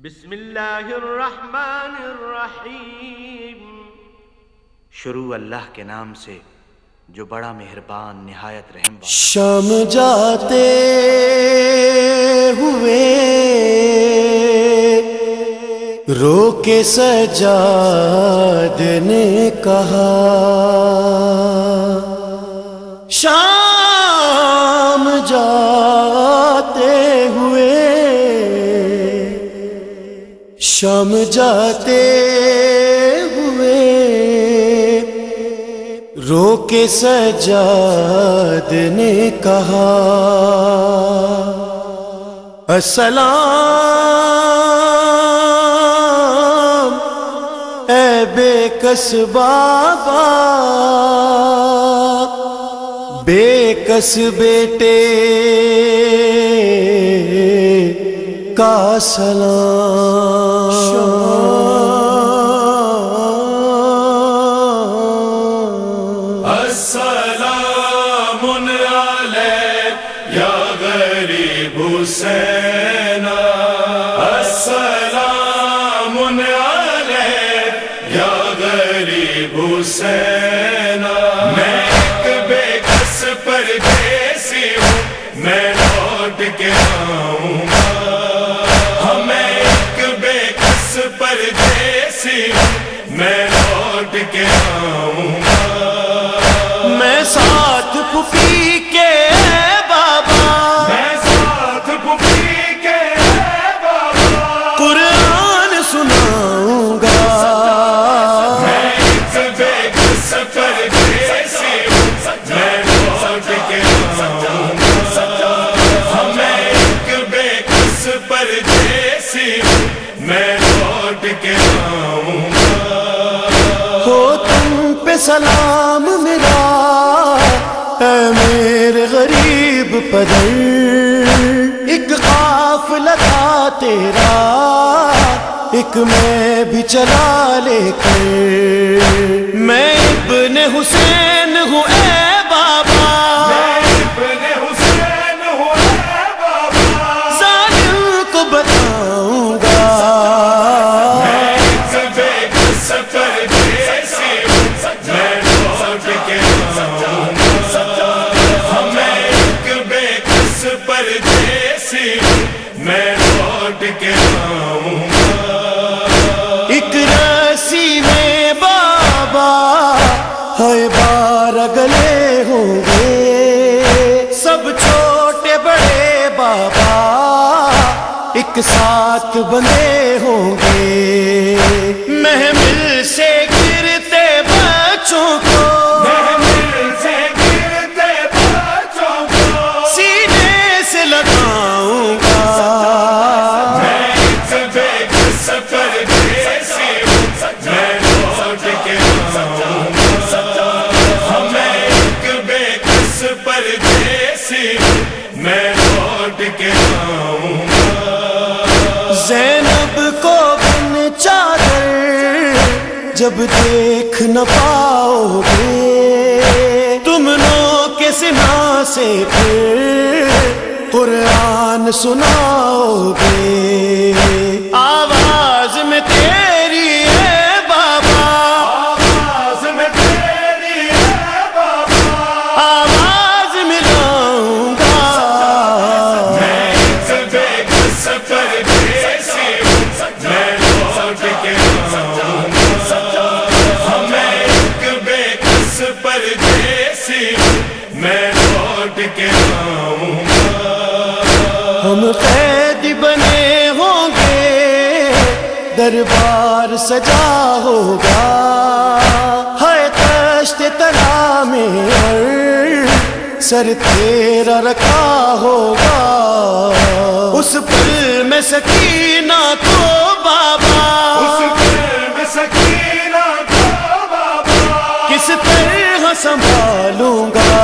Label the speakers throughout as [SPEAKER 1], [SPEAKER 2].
[SPEAKER 1] بسم اللہ الرحمن الرحیم۔
[SPEAKER 2] شروع اللہ کے نام سے جو بڑا مہربان نہایت رحم والا۔
[SPEAKER 3] شام جاتے ہوئے رو کے سجاد نے کہا، شام جاتے ہوئے، شام جاتے ہوئے رو کے سجاد نے کہا، السلام اے بے کس بابا، بے کس بیٹے کا سلام۔
[SPEAKER 4] السلام علیک یا غریب حسین، السلام علیک یا غریب حسین۔ میں ایک بے کس پردیسی ہوں، میں لوٹ کے آؤں گا۔ میں ایک بے کس پردیسی ہوں، میں لوٹ کے آؤں گا۔
[SPEAKER 3] میں ساتھ پھوپھی کے بابا،
[SPEAKER 4] میں ساتھ پھوپھی کے بابا
[SPEAKER 3] قرآن سناؤں گا۔
[SPEAKER 4] میں ایک بے کس پردیسی ہوں، میں لوٹ کے آؤں گا۔ میں ایک بے کس پردیسی ہوں، میں لوٹ کے آؤں گا۔
[SPEAKER 3] ہو تم پہ سلام میرا اے میرے غریب پدر، ایک قافلہ تھا تیرا، ایک میں بھی چلا لے کر۔ میں ابن حسین ہوں اے بابا،
[SPEAKER 4] میں ابن حسین ہوں اے بابا،
[SPEAKER 3] ظالم کو بتاؤں گا۔
[SPEAKER 4] میں ایک بے کس پردیسی ہوں، میں لوٹ کے آؤں گا۔ میں ایک بے کس پردیسی ہوں، میں لوٹ کے آؤں گا۔
[SPEAKER 3] ایک رسی میں بابا ہے بارہ گلے ہوں گے، سب چھوٹے بڑے بابا ایک ساتھ بندے ہوں گے۔ محمل سے گرتے بچوں کو
[SPEAKER 4] محمل سے گرتے بچوں کو
[SPEAKER 3] سینے سے لگاؤں گا۔
[SPEAKER 4] میں ایک بے کس پردیسی ہوں، میں لوٹ کے آؤں گا۔ میں ایک بے کس پردیسی ہوں، میں لوٹ کے آؤں گا۔
[SPEAKER 3] زینب کو بن چادر جب دیکھ نہ پاؤ گے، تم لوگ کے سنا سے پھر قرآن سناؤ گے۔ آواز میں تیری ہے بابا،
[SPEAKER 4] آواز میں تیری ہے بابا،
[SPEAKER 3] آواز ملاؤں گا۔
[SPEAKER 4] میں ایک بے کس پردیسی ہوں، میں لوٹ کے آؤں گا۔ میں ایک بے کس پردیسی ہوں، میں لوٹ کے آؤں گا۔
[SPEAKER 3] ہم قید بنے ہوں گے، دربار سجا ہوگا، ہے تشت تلا میں اور سر تیرا رکھا ہوگا۔ اس پل میں سکینہ کو بابا،
[SPEAKER 4] اس پل میں سکینہ کو بابا،
[SPEAKER 3] کس طرح سنبھالوں گا۔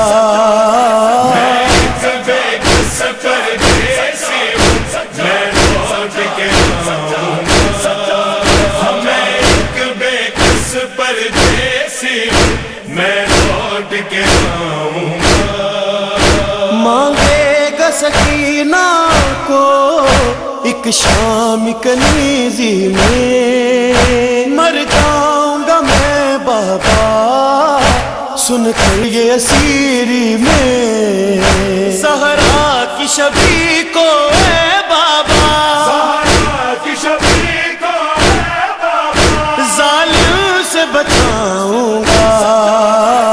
[SPEAKER 4] میں ایک بے کس پردیسی ہوں، میں لوٹ کے آؤں گا۔ میں ایک بے کس پردیسی ہوں، میں لوٹ کے آؤں گا۔
[SPEAKER 3] مانگے گا سکینہ کو ایک شام کنیزی میں مر جاؤں گا میں بابا سن کر یہ اسیری میں زہرا کی شبی کو اے بابا
[SPEAKER 4] زہرا کی شبی کو اے بابا
[SPEAKER 3] ظالم سے بچاؤں گا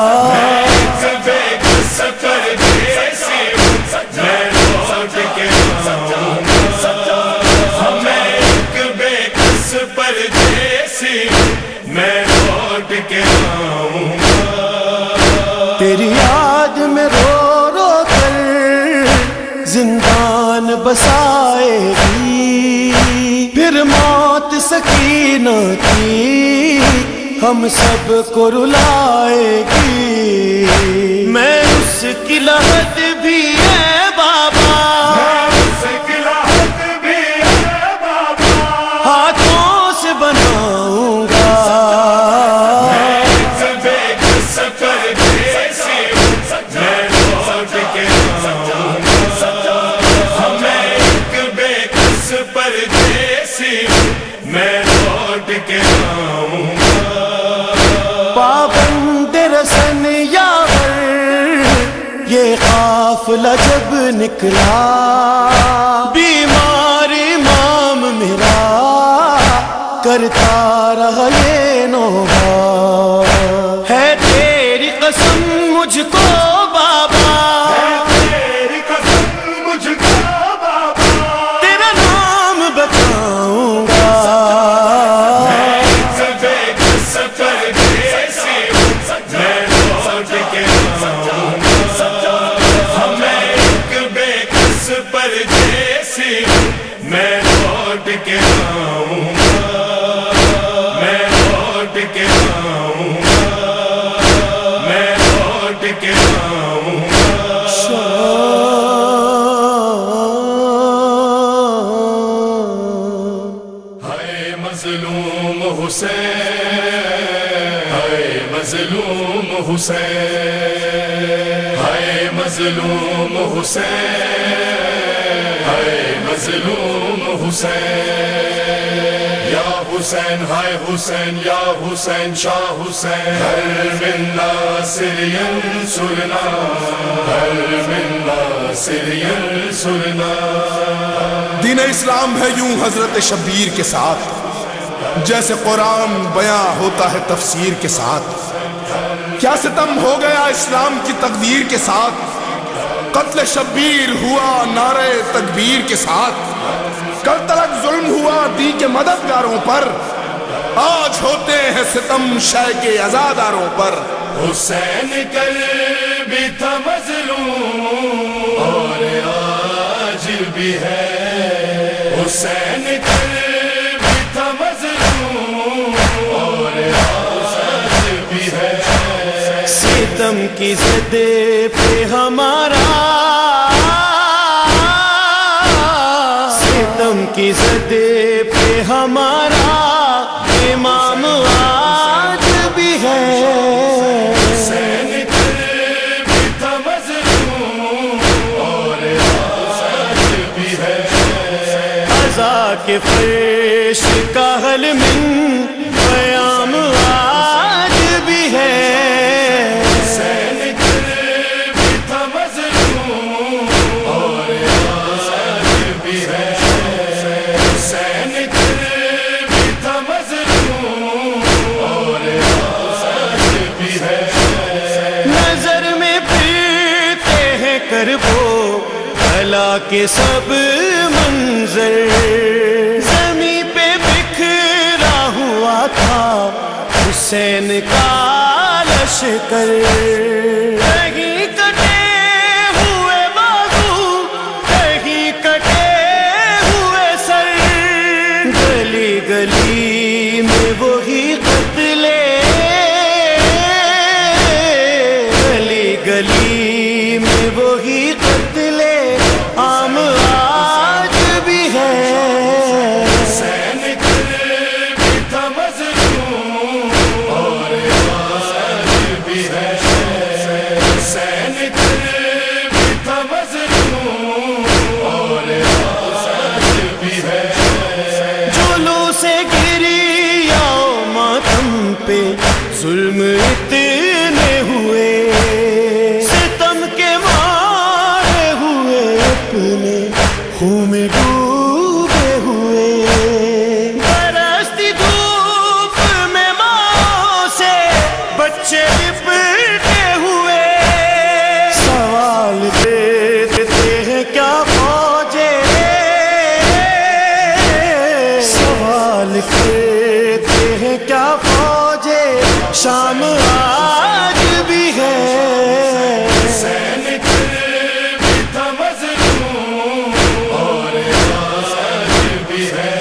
[SPEAKER 3] تیری یاد میں رو رو کر زندان بسائے گی پھر موت سکینہ کی ہم سب کو رلائے گی میں اس کی لہت بھی ہے بابا
[SPEAKER 4] اس کی لہت بھی ہے بابا
[SPEAKER 3] ہاتھوں سے بناؤں گا پابند رسن یاور یہ قافلہ جب نکلا بیمار امام میرا کرتا رہا یہ نوحہ ہے تیری قسم مجھ کو بابا
[SPEAKER 4] تیری قسم مجھ کو بابا
[SPEAKER 3] تیرا نام بتاؤں گا
[SPEAKER 4] مظلوم حسین ہائے مظلوم حسین ہائے مظلوم حسین ہائے مظلوم حسین یا حسین ہائے حسین یا حسین شاہ حسین ہر من ناصر ینصرنا ہر من ناصر ینصرنا
[SPEAKER 5] دین اسلام ہے یوں حضرت شبیر کے ساتھ جیسے قرآن بیاں ہوتا ہے تفسیر کے ساتھ کیا ستم ہو گیا اسلام کی تقدیر کے ساتھ قتل شبیر ہوا نعرے تکبیر کے ساتھ کل تلک ظلم ہوا دی کے مددگاروں پر آج ہوتے ہیں ستم شے کے عزاداروں پر
[SPEAKER 4] حسین کل بھی تھا مظلوم اور آج بھی ہے حسین کل بھی تھا مظلوم اور آج بھی ہے
[SPEAKER 3] ستم کی زدے پہ ہمارا ستم کی زدے پہ ہمارا امام آج بھی ہے
[SPEAKER 4] حسین کل بھی تھا مظلوم اور آج بھی ہے
[SPEAKER 3] قضا کے فرش کا حل من قیام آج بھی ہے
[SPEAKER 4] حسین کل بھی تھا مظلوم اور آج بھی ہے حسین کل بھی تھا مظلوم اور آج بھی ہے
[SPEAKER 3] نظر میں پھرتے ہیں کربو بلا کے سب منظر زمیں پہ بکھرا ہوا تھا حسین کا لشکر کہیں کٹے ہوئے بازو کہیں کٹے ہوئے سر گلی گلی میں وہی قتلے گلی گلی میں وہی قتلے عام آج بھی ہے
[SPEAKER 4] حسین کل بھی تھا مظلوم اور آج بھی ہے حسین کل بھی تھا مظلوم اور آج بھی ہے
[SPEAKER 3] جلو سے گری آؤ ماتم پہ ظلم اتنے ہوئے ستم کے مارے ہوئے اپنے خون میں ڈوبے ہوئے برستی دھوپ میں ماں سے بچے لپٹے ہوئے سوال دیتے ہیں کیا فوجے سوال دیتے ہیں کیا فوجے شام آج بھی ہے
[SPEAKER 4] حسین بھی تھا مظلوم اور آج بھی ہے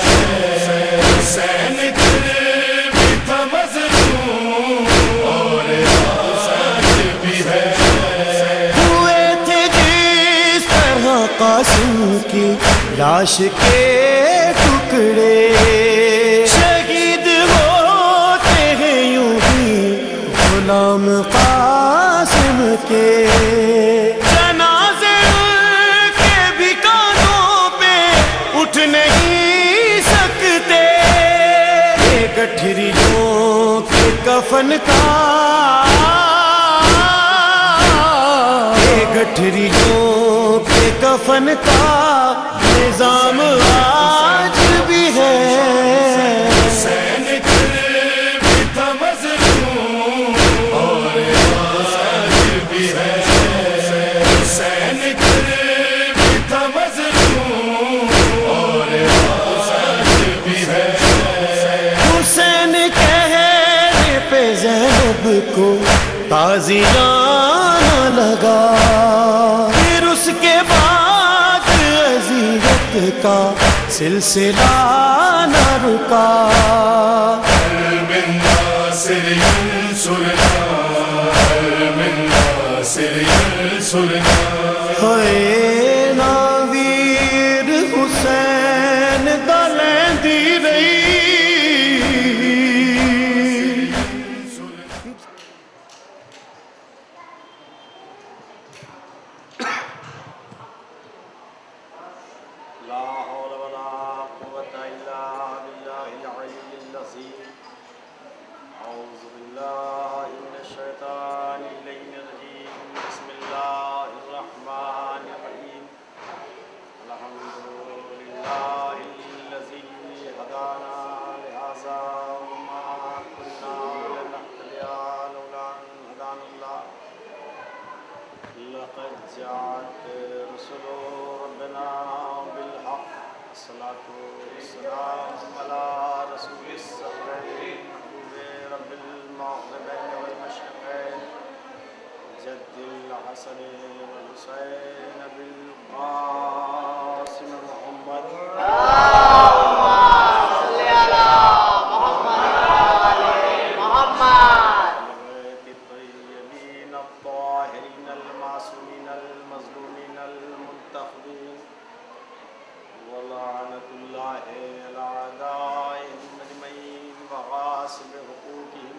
[SPEAKER 4] حسین بھی تھا مظلوم اور آج بھی ہے
[SPEAKER 3] ہوئے تھے جس طرح قاسم کی لاش کے ٹکڑے شہید ہوتے ہیں یوں ہی غلام قاسم کے جنازے کے بھی کانوں پہ اٹھ نہیں سکتے یہ گٹھریوں کے کفن کا گٹھریوں کے کفن کا نظام آج بھی ہے
[SPEAKER 4] حسین بھی تھا مظلوم اور آج بھی ہے حسین بھی تھا مظلوم اور آج بھی ہے
[SPEAKER 3] حسین کہنے پہ زینب کو تازیانہ لگا پھر اس کے بعد اذیت کا سلسلہ نہ رکا
[SPEAKER 4] هل من ناصر ينصرنا هل من ناصر ينصرنا
[SPEAKER 3] ہوئے ناویر حسین دلیں دی رہی
[SPEAKER 1] لا حول ولا قوة إلا بالله العلي العظيم أعوذ بالله من الشيطان اللعين الرجيم بسم الله الرحمن الرحيم الحمد لله الذي هدانا لهذا وما كنا لنهتدي لولا أن هدانا الله لقد جاءت رسل ربنا بالحق الصلاة والسلام على رسول الصفين محبوب رب المغربين والمشرقين جد الحسن والحسين بالقاسم محمد الطيبين الطاهرين المعصومين المظلومين المنتخبين ولعنة الله على أعدائهم أجمعين وغاصب حقوقهم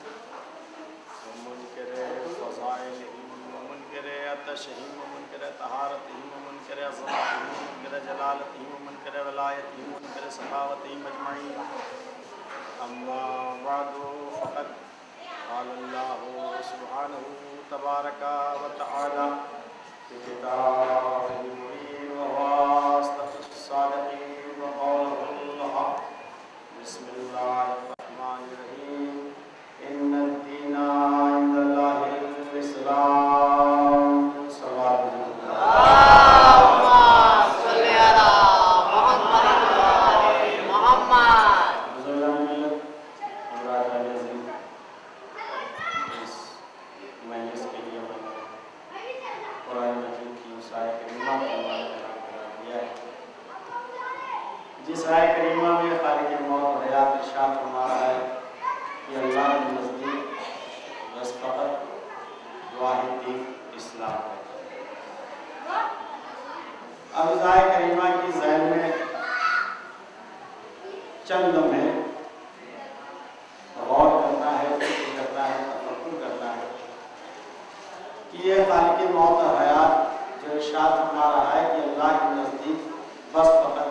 [SPEAKER 1] ومنكر فضائلهم ومنكر عطشهم ومنكر طهارتهم ومنكر عظمتهم ومنكر جلالتهم ومنكر ولايتهم ومنكر سخاوتهم أجمعين أما بعد فقد قال الله سبحانه تبارك وتعالى في كتابه المبين وهو أصدق الصادقين وقوله الحق بسم الله الرحمن الرحيم إن الدين عند الله الإسلام صلوات جس آیت کریمہ میں خالق موت و حیات ارشاد فرما رہا ہے کہ اللہ کے نزدیک بس فقط واحد دین اسلام ہے۔ اب اس آیت کریمہ کی ذہن میں چند لمحے غور کرنا ہے، فکر کرنا ہے، تفکر کرنا ہے کہ یہ خالق موت و حیات جو ارشاد فرما رہا ہے کہ اللہ کے نزدیک بس فقط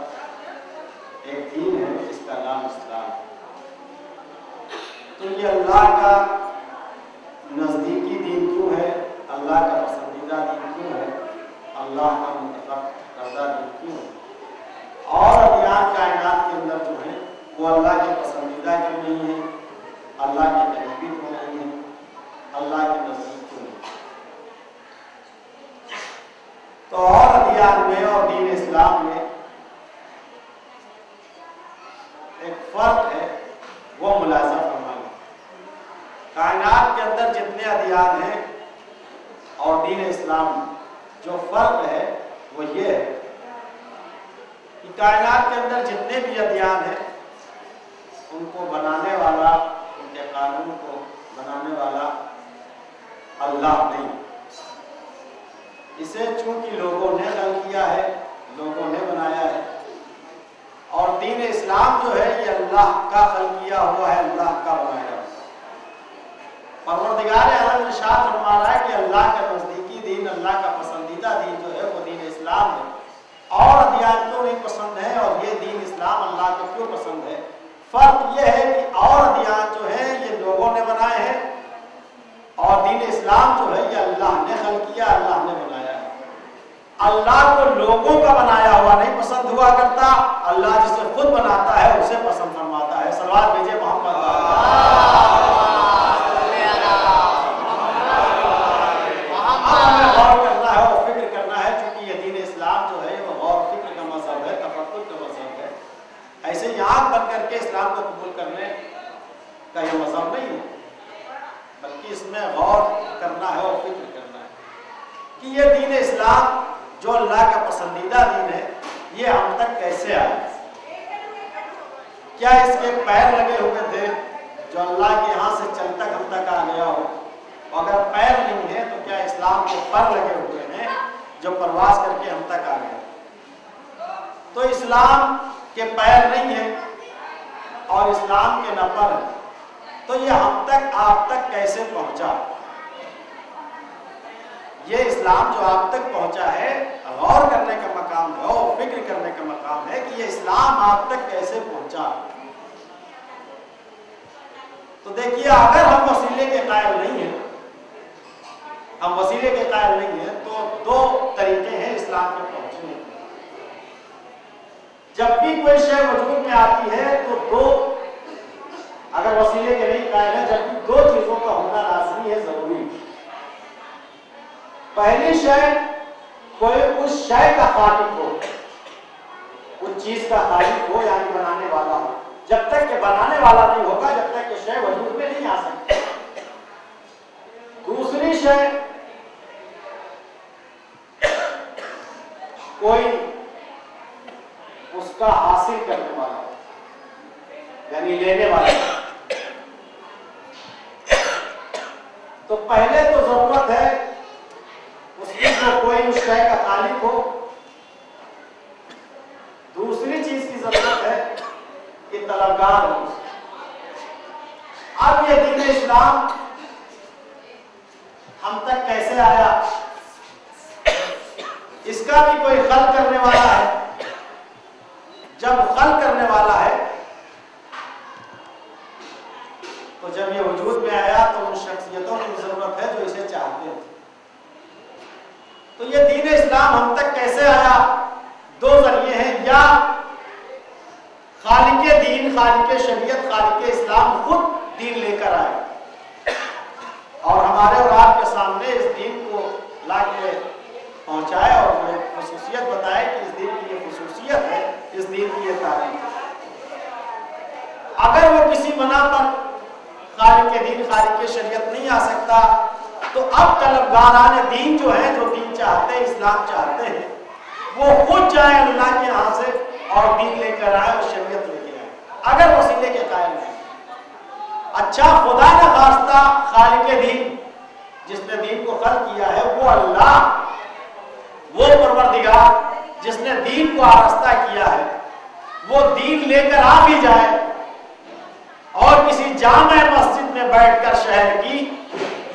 [SPEAKER 1] ایک دین ہے جس کا نام اسلام. تو یہ اللہ کا نزدیکی دین کیوں ہے, اللہ کا پسندیدہ دین کیوں ہے, اللہ کا منتخب کردہ دین کیوں ہے؟ اور ادیان کائنات کے اندر جو ہیں وہ اللہ کے پسندیدہ کیوں نہیں ہے, اللہ کے قریبی کیوں نہیں ہے, اللہ کے نزدیک کیوں نہیں؟ تو اور ادیان میں اور دین اسلام میں ایک فرق ہے, وہ ملاحظہ فرمائیں. کائنات کے اندر جتنے ادیان ہیں اور دین اسلام جو فرق ہے وہ یہ ہے کہ کائنات کے اندر جتنے بھی ادیان ہیں ان کو بنانے والا, ان کے قانون کو بنانے والا اللہ نہیں. اسے چونکہ لوگوں نے خلق کیا ہے, لوگوں نے بنایا ہے. اور دین اسلام جو ہے یہ اللہ کا خلق کیا ہوا ہے, اللہ کا بنایا ہوا ہے. پروردگار عالم ارشاد فرما رہا ہے کہ اللہ کا نزدیکی دین, اللہ کا پسندیدہ دین جو ہے وہ دین اسلام ہے. اور ادیان کیوں نہیں پسند ہے اور یہ دین اسلام اللہ کو کیوں پسند ہے؟ فرق یہ ہے کہ اور ادیان جو ہیں یہ لوگوں نے بنائے ہیں اور دین اسلام جو ہے یہ اللہ نے خلق کیا, اللہ نے بنایا ہے. اللہ کو لوگوں کا بنایا ہوا نہیں پسند ہوا کرتا, اللہ جسے خود بناتا ہے اسے پسند فرماتا ہے. صلوات بھیجے محمد. ہمیں غور کرنا ہے اور فکر کرنا ہے, چونکہ یہ دین اسلام جو ہے وہ غور فکر کا مذہب ہے, تفکر کا مذہب ہے. ایسے یہاں بن کر کے اسلام کو قبول کرنے کا یہ مذہب نہیں ہے, بلکہ اس میں غور کرنا ہے اور فکر کرنا ہے کہ یہ دین اسلام جو اللہ کا پسندیدہ دین ہے یہ ہم تک کیسے آیا. کیا اس کے پیر لگے ہوئے تھے جو اللہ کے یہاں سے چل تک ہم تک آ گیا ہو؟ اگر پیر نہیں ہے تو کیا اسلام کے پر لگے ہوئے ہیں جو پرواز کر کے ہم تک آ گئے؟ تو اسلام کے پیر نہیں ہے اور اسلام کے نہ پر ہے, تو یہ ہم تک آپ تک کیسے پہنچا؟ یہ اسلام جو آپ تک پہنچا ہے غور کرنے کا مقام ہے اور فکر کرنے کا مقام ہے کہ یہ اسلام آپ تک کیسے پہنچا. تو دیکھیے, اگر ہم وسیلے کے قائل نہیں ہیں, ہم وسیلے کے قائل نہیں ہیں, تو دو طریقے ہیں اسلام کے پہنچنے کے. جب بھی کوئی شے وجود میں آتی ہے تو دو, اگر وسیلے کے نہیں قائل ہے, جب بھی دو چیزوں کا ہونا لازمی ہے, ضروری. پہلی شے, کوئی اس شے کا خالق ہو, اس چیز کا خالق ہو یعنی بنانے والا ہو. جب تک کہ بنانے والا نہیں ہوگا, جب تک کہ شے وجود میں نہیں آ سکتی. دوسری شے, کوئی اس کا حاصل کرنے والا یعنی لینے والا. تو پہلے تو ضرورت ہے اس کی جو کوئی اس شے کا خالق ہو. دوسری چیز کی ضرورت ہے کہ طلبگار ہو. اب یہ دین اسلام ہم تک کیسے آیا؟ اس کا بھی کوئی خلق کرنے والا ہے. جب خلق کرنے والا ہے تو جب یہ وجود میں آیا تو ان شخصیتوں کی ضرورت ہے جو اسے چاہتے ہیں. تو یہ دین اسلام ہم تک کیسے آیا؟ دو ذریعے ہیں, یا خالق دین, خالق شریعت, خالق اسلام خود دین لے کر آئے اور ہمارے اور آپ کے سامنے اس دین کو لا کے پہنچائے اور ہمیں خصوصیت بتائے کہ اس دین کی یہ خصوصیت ہے, اس دین کی یہ تعریف ہے. اگر وہ کسی بنا پر خالق دین, خالق شریعت نہیں آ سکتا تو اب طلبگاران دین جو ہیں, جو دین چاہتے ہیں, اسلام چاہتے ہیں, وہ خود جائیں اللہ کے یہاں سے اور دین لے کر آئے اور شریعت لے کے آئے, اگر وسیلے کے قائل ہیں. اچھا, خدا نہ خواستہ خالق دین جس نے دین کو خلق کیا ہے وہ اللہ, وہ پروردگار جس نے دین کو آراستہ کیا ہے, وہ دین لے کر آ بھی جائے اور کسی جامع مسجد میں بیٹھ کر شہر کی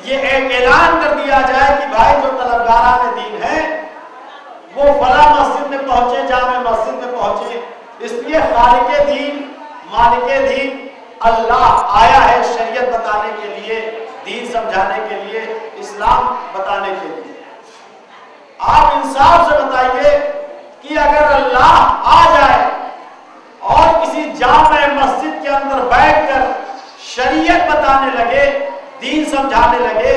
[SPEAKER 1] یہ ایک اعلان کر دیا جائے کہ بھائی جو طلبگاران دین ہیں وہ فلاں مسجد میں پہنچے, جامع مسجد میں پہنچے, اس لیے خالق دین مالک دین اللہ آیا ہے شریعت بتانے کے لیے، دین سمجھانے کے لیے، اسلام بتانے کے لیے۔ آپ انصاف سے بتائیے کہ اگر اللہ آ جائے اور کسی جامع مسجد کے اندر بیٹھ کر شریعت بتانے لگے، دین سمجھانے لگے،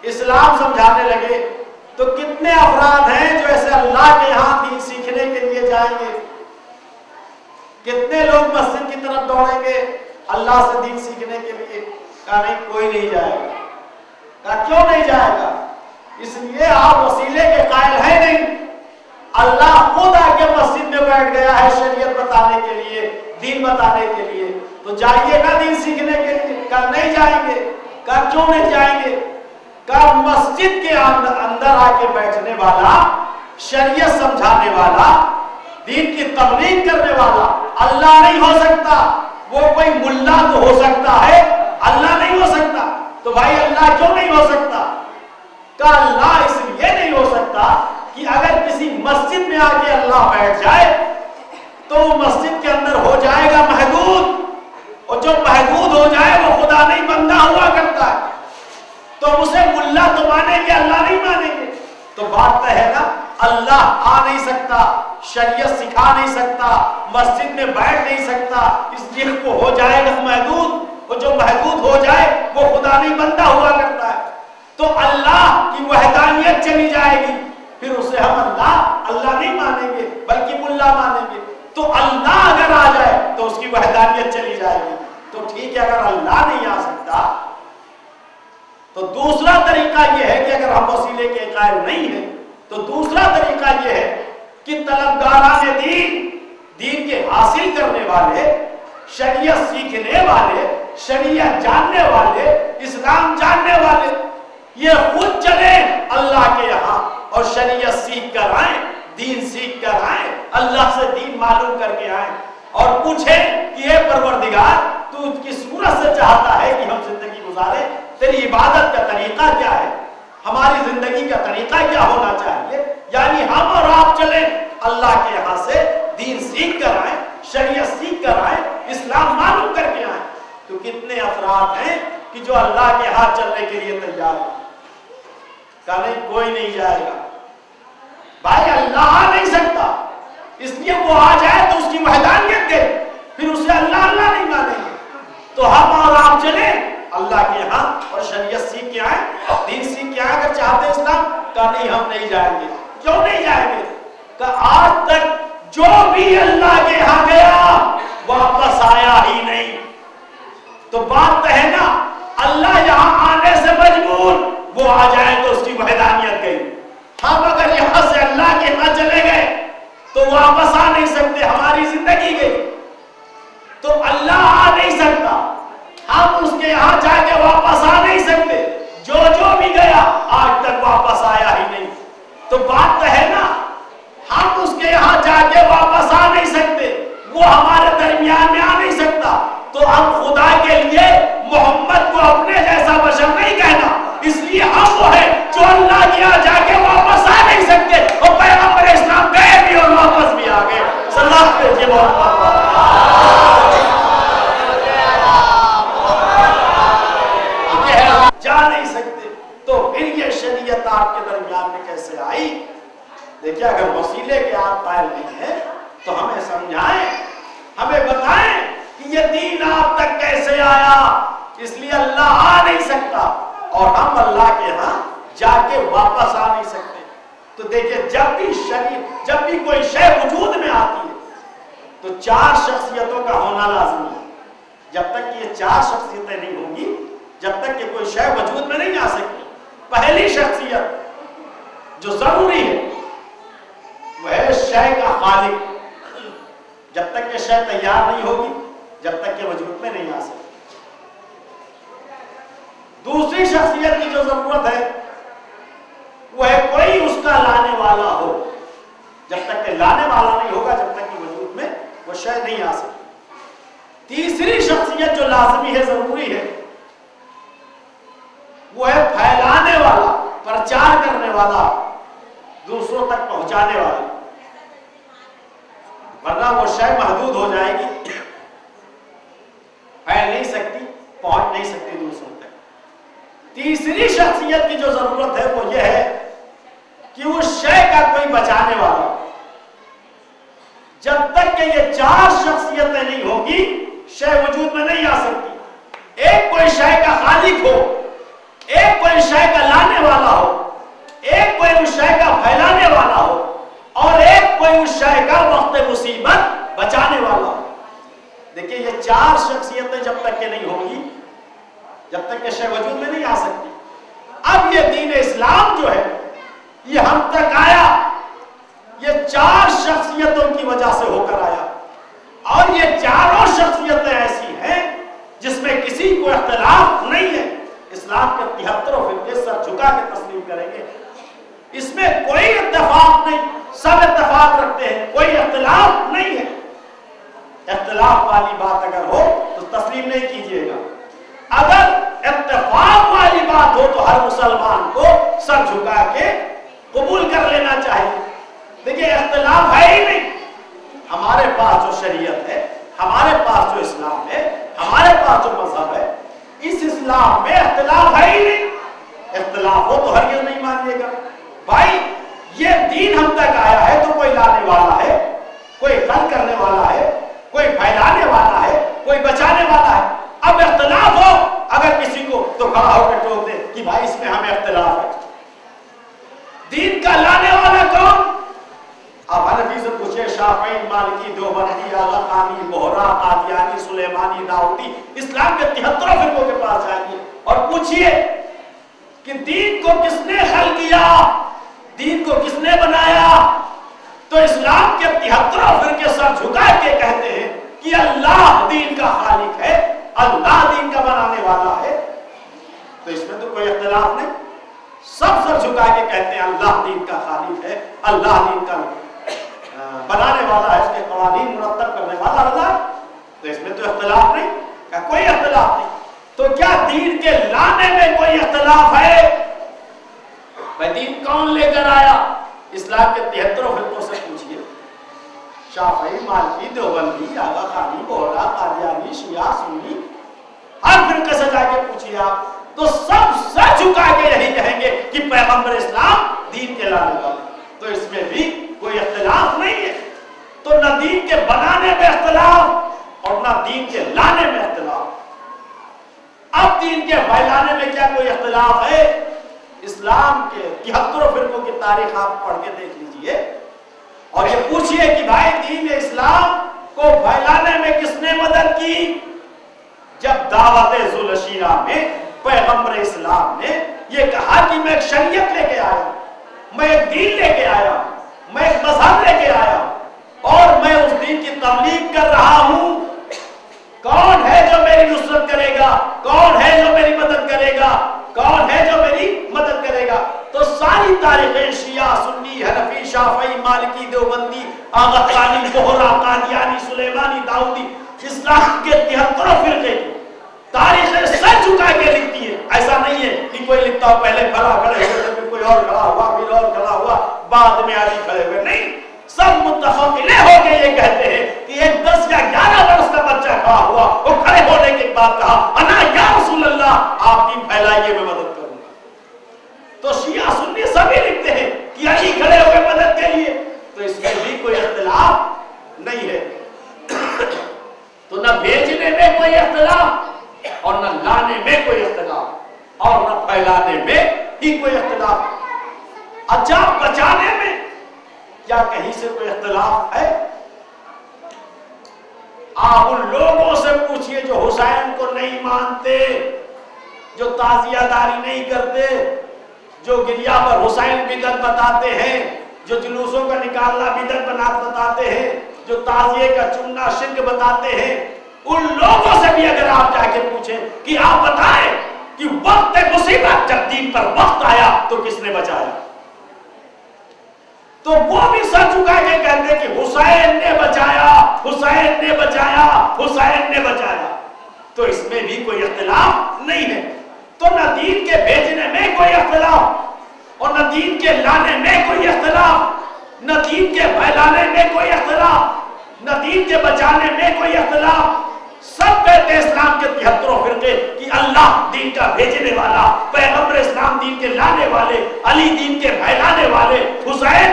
[SPEAKER 1] اسلام سمجھانے لگے، تو کتنے افراد ہیں جو ایسے اللہ کے یہاں دین سیکھنے کے لیے جائیں گے؟ کتنے لوگ مسجد کی طرف دوڑیں گے اللہ سے دین سیکھنے کے لیے؟ کہا نہیں، کوئی نہیں جائے گا۔ کہا کیوں نہیں جائے گا؟ اس لیے آپ وسیلے کے قائل ہیں نہیں، اللہ خود آ کے مسجد میں بیٹھ گیا ہے شریعت بتانے کے لیے، دین بتانے کے لیے، تو جائیے گا دین سیکھنے کے لیے؟ کہا نہیں جائیں گے۔ کہا کیوں نہیں جائیں گے؟ کہا مسجد کے اندر آ کے بیٹھنے والا، شریعت سمجھانے والا، دین کی تبلیغ کرنے والا اللہ نہیں ہو سکتا، وہ کوئی ملا تو ہو سکتا ہے، اللہ نہیں ہو سکتا۔ تو بھائی اللہ کیوں نہیں ہو سکتا؟ کہ اللہ اس لیے نہیں ہو سکتا کہ اگر کسی مسجد میں آ کے اللہ بیٹھ جائے تو وہ مسجد کے اندر ہو جائے گا محدود، اور جو محدود ہو جائے وہ خدا نہیں بندہ ہوا کرتا ہے، تو اسے ملا تو مانیں گے، اللہ نہیں مانیں گے۔ تو بات تو ہے نا، اللہ آ نہیں سکتا، شریعت سکھا نہیں سکتا، مسجد میں بیٹھ نہیں سکتا، اس لیے وہ ہو جائے گا محدود، اور جو محدود ہو جائے وہ خدا نہیں بندہ ہوا کرتا ہے۔ تو اللہ کی وحدانیت چلی جائے گی، پھر اسے ہم اللہ نہیں مانیں گے بلکہ ملا مانیں گے۔ تو اللہ اگر آ جائے تو اس کی وحدانیت چلی جائے گی۔ تو ٹھیک ہے، اگر اللہ نہیں آ سکتا تو دوسرا طریقہ یہ ہے کہ اگر ہم وسیلے کے قائل نہیں ہیں تو دوسرا طریقہ یہ ہے کہ طلبگاران دین کے حاصل کرنے والے، شریعت سیکھنے والے، شریعت جاننے والے، اسلام جاننے والے، یہ خود چلیں اللہ کے یہاں اور شریعت سیکھ کر آئیں، دین سیکھ کر آئیں، اللہ سے دین معلوم کر کے آئیں، اور پوچھیں کہ اے پروردگار تو کس صورت سے چاہتا ہے کہ ہم زندگی گزاریں، تیری عبادت کا طریقہ کیا ہے، ہماری زندگی کا طریقہ کیا ہونا چاہیے۔ یعنی ہم اور آپ چلیں اللہ کے یہاں سے دین سیکھ کر آئیں، شریعت سیکھ کر آئیں، اسلام معلوم کر کے آئیں۔ تو کتنے افراد ہیں کہ جو اللہ کے ہاتھ چلنے کے لیے تیار ہیں؟ کہا نہیں، کوئی نہیں جائے گا۔ بھائی اللہ آ نہیں سکتا، اس لیے وہ آ جائے تو اس کی وحدانیت دے، پھر اسے اللہ نہیں مانیں گے۔ تو ہم اور آپ چلیں اللہ کے یہاں اور شریعت سیکھ کے آئیں، دین سیکھ کے آئیں۔ اگر چاہتے اسلام، کہا نہیں ہم نہیں جائیں گے۔ کیوں نہیں جائیں گے؟ کہ آج تک جو بھی اللہ کے یہاں گیا واپس آیا ہی نہیں۔ تو بات تو ہے نا، اللہ یہاں آنے سے مجبور، وہ آ جائے تو اس کی وحدانیت گئی۔ ہم اگر یہاں سے اللہ کے یہاں چلے گئے تو واپس آ نہیں سکتے، ہماری زندگی گئی۔ تو اللہ آ نہیں سکتا، ہم اس کے یہاں جا کے واپس آ نہیں سکتے، جو بھی گیا آج تک واپس آیا ہی نہیں۔ تو بات تو ہے نا، ہم اس کے یہاں جا کے واپس آ نہیں سکتے، وہ ہمارے درمیان میں آ نہیں سکتا۔ تو ہم خدا کے لیے محمد کو اپنے جیسا بشر نہیں کہنا، اس لیے ہم وہ ہیں جو اللہ کے یہاں جا کے واپس آ نہیں سکتے، اور پیغمبر اسلام گئے بھی اور واپس بھی آ گئے۔ صلوات پڑھیے محمد پر۔ جا نہیں سکتے، تو پھر یہ شریعت آپ کے درمیان میں کیسے آئی؟ دیکھیں، اگر وسیلے کے آپ قائل نہیں ہیں تو ہمیں سمجھائیں، ہمیں بتائیں کہ یہ دین آپ تک کیسے آیا۔ اس لیے اللہ آ نہیں سکتا اور ہم اللہ کے ہاں جا کے واپس آ نہیں سکتے۔ تو دیکھیں، جب بھی کوئی شے وجود میں آتی ہے تو 4 شخصیتوں کا ہونا لازمی ہے۔ جب تک کہ یہ 4 شخصیتیں نہیں ہوں گی، جب تک کہ کوئی شے وجود میں نہیں آ سکتی۔ پہلی شخصیت جو ضروری ہے وہ ہے شے کا خالق۔ جب تک کہ شے تیار نہیں ہوگی، جب تک کہ وجود میں نہیں آ سکتی۔ دوسری شخصیت کی جو ضرورت ہے وہ ہے کوئی اس کا لانے والا ہو۔ جب تک کہ لانے والا نہیں ہوگا، جب تک کہ وجود میں وہ شے نہیں آ سکتی۔ تیسری شخصیت جو لازمی ہے، ضروری ہے، وہ ہے پھیلانے والا، پرچار کرنے والا، دوسروں تک پہنچانے والا۔ ورنہ وہ شے محدود ہو جائے گی، پھیل نہیں سکتی، پہنچ نہیں سکتی دوسروں تک۔ تیسری شخصیت کی جو ضرورت ہے وہ یہ ہے کہ اس شے کا کوئی بچانے والا ہو۔ جب تک کہ یہ چار شخصیتیں نہیں ہوگی شے وجود میں نہیں آ سکتی۔ ایک کوئی شے کا خالق ہو، ایک کوئی شے کا لانے والا ہو، ایک کوئی اس شے کا پھیلانے والا ہو، اور ایک کوئی اس شے کا وقت مصیبت بچانے والا ہو۔ دیکھیں یہ چار شخصیتیں جب تک کہ نہیں ہوگی، جب تک کہ شے وجود میں نہیں آ سکتی۔ اب یہ دین اسلام جو ہے یہ ہم تک آیا، یہ چار شخصیتوں کی وجہ سے ہو کر آیا، اور یہ چاروں شخصیتیں ایسی ہیں جس میں کسی کو اختلاف نہیں ہے۔ اسلام کے 73 فرقے سر جھکا کے تسلیم کریں گے، اس میں کوئی اتفاق نہیں، سب اتفاق رکھتے ہیں، کوئی اختلاف نہیں ہے۔ اختلاف والی بات اگر ہو تو تسلیم نہیں کیجیے گا، اگر اتفاق والی بات ہو تو ہر مسلمان کو سر جھکا کے قبول کر لینا چاہیے۔ دیکھیں اختلاف ہے ہی نہیں، ہمارے پاس جو شریعت ہے، ہمارے پاس جو اسلام ہے، ہمارے پاس جو مذہب ہے، اس اسلام میں اختلاف ہے ہی نہیں۔ اختلاف ہو تو ہرگز نہیں مانیے گا۔ بھائی یہ دین ہم تک آیا ہے تو کوئی لانے والا ہے، کوئی خلق کرنے والا ہے، کوئی پھیلانے والا ہے، کوئی بچانے والا ہے۔ اب اختلاف ہو اگر کسی کو تو کھڑا ہو کے ٹوک دے کہ بھائی اس میں ہمیں اختلاف ہے۔ دین کا لانے والا کون؟ اب حنفی سے پوچھے، شافعی، مالکی، دیوبندی، لقانی، بہرا، قادیانی، سلیمانی، داؤدی، اسلام کے 73 فرقوں کے پاس جائیے اور پوچھئے کہ دین کو کس نے خلق کیا، دین کو کس نے بنایا؟ تو اسلام کے 73 فرقے سر جھکا کے کہتے ہیں کہ اللہ دین کا خالق ہے، اللہ دین کا بنانے والا ہے۔ تو اس میں تو کوئی اختلاف نہیں، سب سر جھکا کے کہتے ہیں اللہ دین کا خالق ہے، اللہ دین کا بنانے والا ہے، اس کے قوانین مرتب کرنے والا اللہ۔ تو اس میں تو اختلاف نہیں، کوئی اختلاف نہیں۔ تو کیا دین کے لانے میں کوئی اختلاف ہے؟ بھائی دین کون لے کر آیا؟ اسلام کے 73 فرقوں سے پوچھئے، شافعی، مالکی، دیوبندی، آغا خانی، بہرا، قادیانی، شیعہ، سنی، ہر فرقے سے جا کے پوچھئے آپ تو سب سر جھکا کے یہی کہیں گے کہ پیغمبر اسلام دین کے لانے والے۔ تو اس میں بھی کوئی اختلاف نہیں ہے۔ تو نہ دین کے بنانے میں اختلاف اور نہ دین کے لانے میں اختلاف۔ اب دین کے پھیلانے میں کیا کوئی اختلاف ہے؟ اسلام کے 73 فرقوں کی تاریخ آپ پڑھ کے دیکھ لیجئے اور یہ پوچھئے کہ بھائی دین اسلام کو پھیلانے میں کس نے مدد کی؟ جب دعوت ذوالشیرہ میں پیغمبر اسلام نے یہ کہا کہ میں ایک شریعت لے کے آیا، میں ایک دین لے کے آیا، میں ایک مذہب لے کے آیا اور میں اس دین کی تبلیغ کر رہا ہوں، کون ہے جو میری نصرت کرے گا؟ کون ہے جو میری مدد کرے گا؟ کون ہے جو میری مدد کرے گا؟ تو ساری تاریخیں شیعہ، سنی، حنفی، شافعی، مالکی، دیوبندی، آغا خانی، بہرا، قادیانی، سلیمانی، داؤدی، اسلام کے 73 فرقے کی تاریخیں سر جھکا کے لکھتی ہے۔ ایسا نہیں ہے کہ کوئی لکھتا ہو پہلے کھڑے ہوئے، پھر کوئی اور کھڑا ہوا، پھر اور کھڑا ہوا، بعد میں آدھی کھڑے ہوئے، نہیں، سب متفق علیہ ہو کے یہ کہتے ہیں کہ ایک 10 یا 11 برس کا بچہ کھڑا ہوا، وہ کھڑے ہونے کے بعد کہا انا یا رسول اللہ، آپ دین پھیلائیے میں مدد کروں گا۔ تو شیعہ سنی سبھی لکھتے ہیں کہ علی کھڑے ہوئے مدد کے لیے۔ تو اس میں بھی کوئی اختلاف نہیں ہے۔ تو نہ بھیجنے میں کوئی اختلاف اور نہ لانے میں کوئی اختلاف اور نہ پھیلانے میں ہی کوئی اختلاف۔ اچھا بچانے میں کیا کہیں سے کوئی اختلاف ہے؟ آپ ان لوگوں سے پوچھئے جو حسین کو نہیں مانتے، جو تعزیہ داری نہیں کرتے، جو گریہ پر حسین بدعت بتاتے ہیں، جو جلوسوں کا نکالنا بدعت بتاتے ہیں، جو تعزیے کا چننا شرک بتاتے ہیں، ان لوگوں سے بھی اگر آپ جا کے پوچھیں کہ آپ بتائیں کہ وقت مصیبت جب دین پر وقت آیا تو کس نے بچایا، تو وہ بھی سر جھکا کے کہتے کہ حسین نے بچایا، حسین نے بچایا، حسین نے بچایا۔ تو اس میں بھی کوئی اختلاف نہیں ہے۔ تو نہ دین کے بھیجنے میں کوئی اختلاف اور نہ دین کے لانے میں کوئی اختلاف، نہ دین کے پھیلانے میں کوئی اختلاف، نہ دین کے بچانے میں کوئی اختلاف. سب کہتے ہیں اسلام کے 73 فرقے کہ اللہ دین کا بھیجنے والا، پیغمبر اسلام دین کے لانے والے، علی دین کے پھیلانے والے، حسین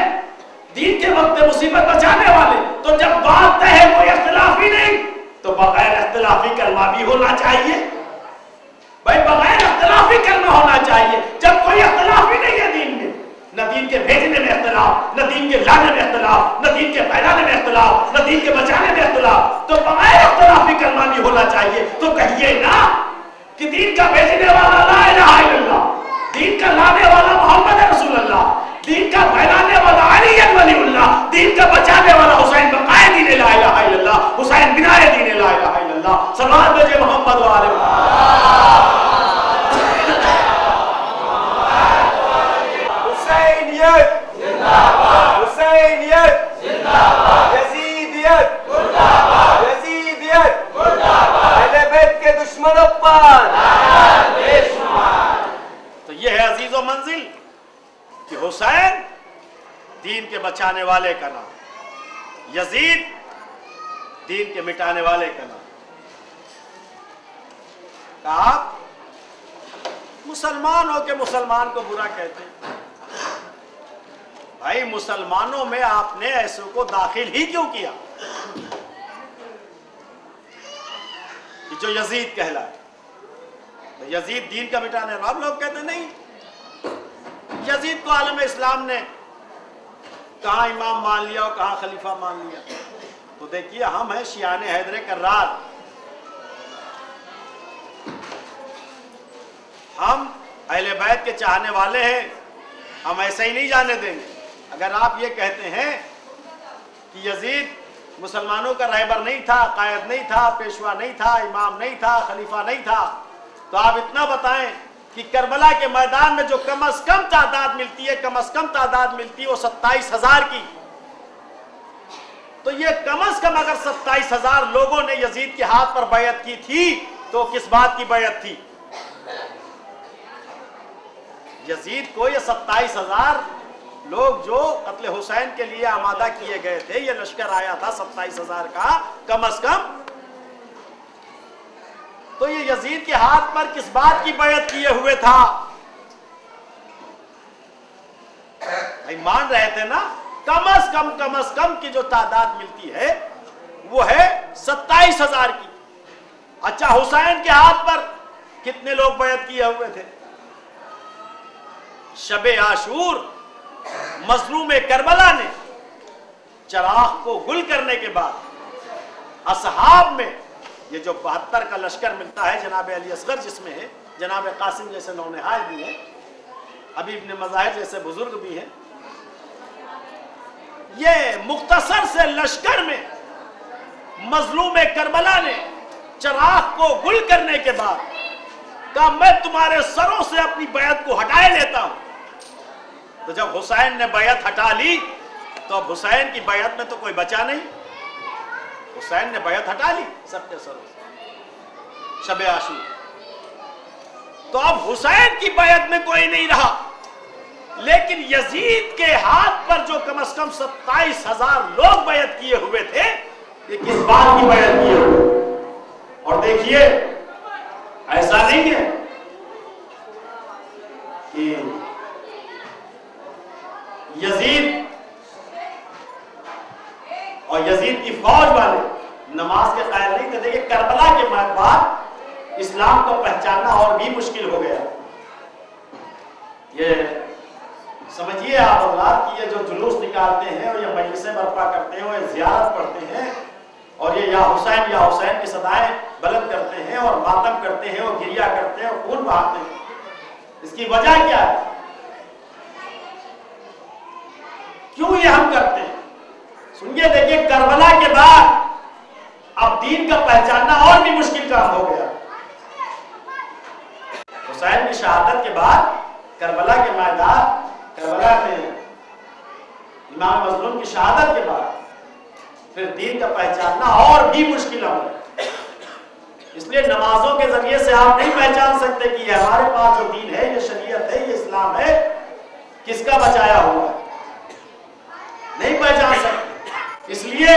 [SPEAKER 1] دین کے وقت مصیبت بچانے والے. تو جب بات طے ہے کوئی اختلاف ہی نہیں تو بغیر اختلافی کلمہ بھی ہونا چاہیے. بھائی بغیر اختلافی کلمہ ہونا چاہیے. جب کوئی اختلاف ہی نہیں ہے دین میں، نہ دین کے بھیجنے میں اختلاف، نہ دین کے لانے میں اختلاف، نہ دین کے پھیلانے میں اختلاف، نہ دین کے بچانے میں اختلاف، تو بغیر اختلافی کلمہ بھی ہونا چاہیے. تو کہیے نا کہ دین کا بھیجنے والا لا الہ الا اللہ، دین کا لانے والا محمد رسول اللہ، دین کا پھیلانے والا علی ولی اللہ، دین کا بچانے والا حسین بقائے دین لا الہ الا اللہ، حسین بنائے دین لا الہ الا اللہ. صلوات بھیجے محمد و آل محمد.
[SPEAKER 6] حسینیت زندہ باد، حسینیت زندہ باد، یزیدیت مردہ باد، یزیدیت مردہ باد، اہل بیت کے دشمنوں پر لعنت بے شمار.
[SPEAKER 1] تو یہ ہے عزیز و منزل کہ حسین دین کے بچانے والے کا نام، یزید دین کے مٹانے والے کا نام. آپ مسلمان ہو کے مسلمان کو برا کہتے ہیں. بھائی مسلمانوں میں آپ نے ایسے کو داخل ہی کیوں کیا کہ جو یزید کہلائے؟ تو یزید دین کا مٹانے والا. لوگ کہتے ہیں نہیں، یزید کو عالم اسلام نے کہاں امام مان لیا اور کہاں خلیفہ مان لیا. تو دیکھیے ہم ہیں شیعان حیدر کرار، ہم اہل بیت کے چاہنے والے ہیں، ہم ایسے ہی نہیں جانے دیں گے. اگر آپ یہ کہتے ہیں کہ یزید مسلمانوں کا رہبر نہیں تھا، قائد نہیں تھا، پیشوا نہیں تھا، امام نہیں تھا، خلیفہ نہیں تھا، تو آپ اتنا بتائیں کہ کربلا کے میدان میں جو کم از کم تعداد ملتی ہے، کم از کم تعداد ملتی ہے وہ 27,000 کی. تو یہ کم از کم اگر 27,000 لوگوں نے یزید کے ہاتھ پر بیعت کی تھی تو کس بات کی بیعت تھی؟ یزید کو یہ 27,000 لوگ جو قتل حسین کے لیے آمادہ کیے گئے تھے، یہ لشکر آیا تھا 27,000 کا کم از کم. تو یہ یزید کے ہاتھ پر کس بات کی بیعت کیے ہوئے تھا؟ بھائی مان رہے تھے نا کم از کم کی جو تعداد ملتی ہے وہ ہے 27,000 کی. اچھا حسین کے ہاتھ پر کتنے لوگ بیعت کیے ہوئے تھے؟ شب عاشور مظلوم کربلا نے چراغ کو گل کرنے کے بعد اصحاب میں یہ جو 72 کا لشکر ملتا ہے، جناب علی اصغر جس میں ہے، جناب قاسم جیسے نونہال بھی ہیں، ابی ابن مظاہر جیسے بزرگ بھی ہیں، یہ مختصر سے لشکر میں مظلوم کربلا نے چراغ کو گل کرنے کے بعد کہا میں تمہارے سروں سے اپنی بیعت کو ہٹائے لیتا ہوں. تو جب حسین نے بیعت ہٹا لی تو اب حسین کی بیعت میں تو کوئی بچا نہیں. حسین نے بیعت ہٹا لی سب کے سروں سے شب عاشور. تو اب حسین کی بیعت میں کوئی نہیں رہا. لیکن یزید کے ہاتھ پر جو کم از کم 27,000 لوگ بیعت کیے ہوئے تھے، یہ کس بات کی بیعت کیے ہوئے؟ اور دیکھیے ایسا نہیں ہے کہ یزید اور یزید کی فوج والے نماز کے قائل نہیں تھے. دیکھیں کربلا کے بعد اسلام کو پہچاننا اور بھی مشکل ہو گیا. یہ سمجھیے آپ حضرات کہ یہ جو جلوس نکالتے ہیں اور یہ مجلسیں برپا کرتے ہیں اور یہ زیارت پڑھتے ہیں اور یہ یا حسین کی صدائیں بلند کرتے ہیں اور ماتم کرتے ہیں اور گریہ کرتے ہیں اور خون بہاتے ہیں، اس کی وجہ کیا ہے؟ کیوں یہ ہم کرتے ہیں؟ سنیے دیکھیے کربلا کے بعد اب دین کا پہچاننا اور بھی مشکل کام ہو گیا. حسین کی شہادت کے بعد کربلا کے میدان، کربلا میں امام مظلوم کی شہادت کے بعد پھر دین کا پہچاننا اور بھی مشکل ہو گیا. اس لیے نمازوں کے ذریعے سے آپ نہیں پہچان سکتے کہ یہ ہمارے پاس جو دین ہے، یہ شریعت ہے، یہ اسلام ہے، کس کا بچایا ہوا ہے، نہیں پہچان سکتے. اس لیے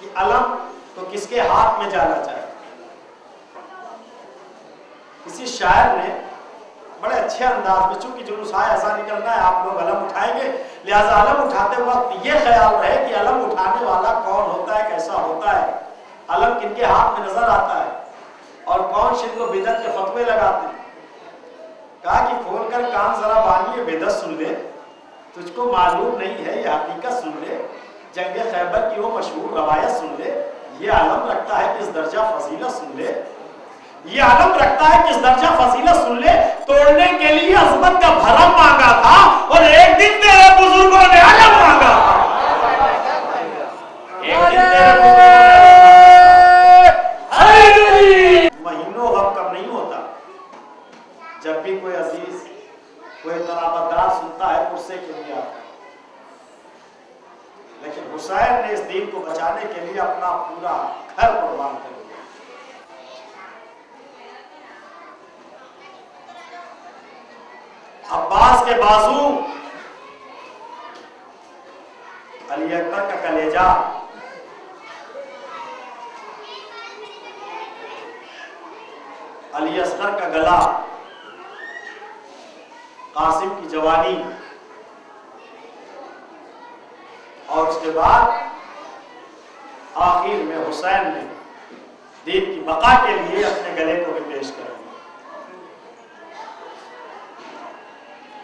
[SPEAKER 1] کہ علم تو کس کے ہاتھ میں جانا چاہیے. کسی شاعر نے بڑے اچھے انداز میں، چونکہ جلوس ایسا نکلنا ہے آپ لوگ علم اٹھائیں گے، لہٰذا علم اٹھاتے وقت یہ خیال رہے کہ علم اٹھانے والا کون ہوتا ہے، کیسا ہوتا ہے، علم کن کے ہاتھ میں نظر آتا ہے اور کون شرک و بدعت کے فتوے لگاتے ہیں. کہا کہ کھول کر کان ذرا بانی یہ بدعت سن لے، تجھ کو معلوم نہیں ہے یہ حقیقت سن لے، جنگ خیبر کی وہ مشہور روایت سن لے، یہ علم رکھتا ہے کس درجہ فضیلت سن لے، یہ علم رکھتا ہے کس درجہ فضیلت سن لے. توڑنے کے لیے عظمت کا بھرم مانگا تھا اور ایک دن تیرے بزرگوں نے علم مانگا تھا. مہینوں غم کم نہیں ہوتا. جب بھی کوئی عزیز کوئی ترابدار سنتا ہے غصے کے لیے آتا ہے، لیکن حسین نے اس دین کو بچانے کے لیے اپنا پورا گھر قربان کر دیا. عباس کے بازو، علی اکبر کا کلیجہ، علی اصغر کا گلا، قاسم کی جوانی، اور اس کے بعد آخر میں حسین نے دین کی بقا کے لیے اپنے گلے کو بھی پیش کر دیا.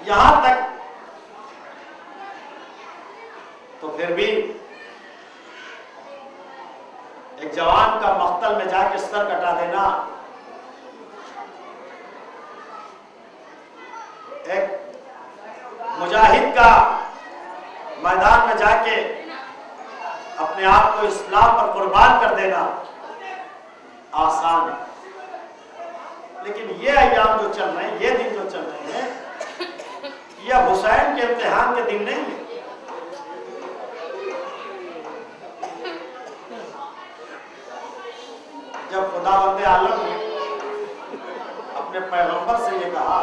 [SPEAKER 1] یہاں تک تو پھر بھی ایک جوان کا مقتل میں جا کے سر کٹا دینا، ایک مجاہد کا میدان میں جا کے اپنے آپ کو اسلام پر قربان کر دینا آسان ہے. لیکن یہ ایام جو چل رہے ہیں، یہ دن جو چل رہے ہیں، یہ حسین کے امتحان کے دن نہیں ہے. جب خداوند عالم نے اپنے پیغمبر سے یہ کہا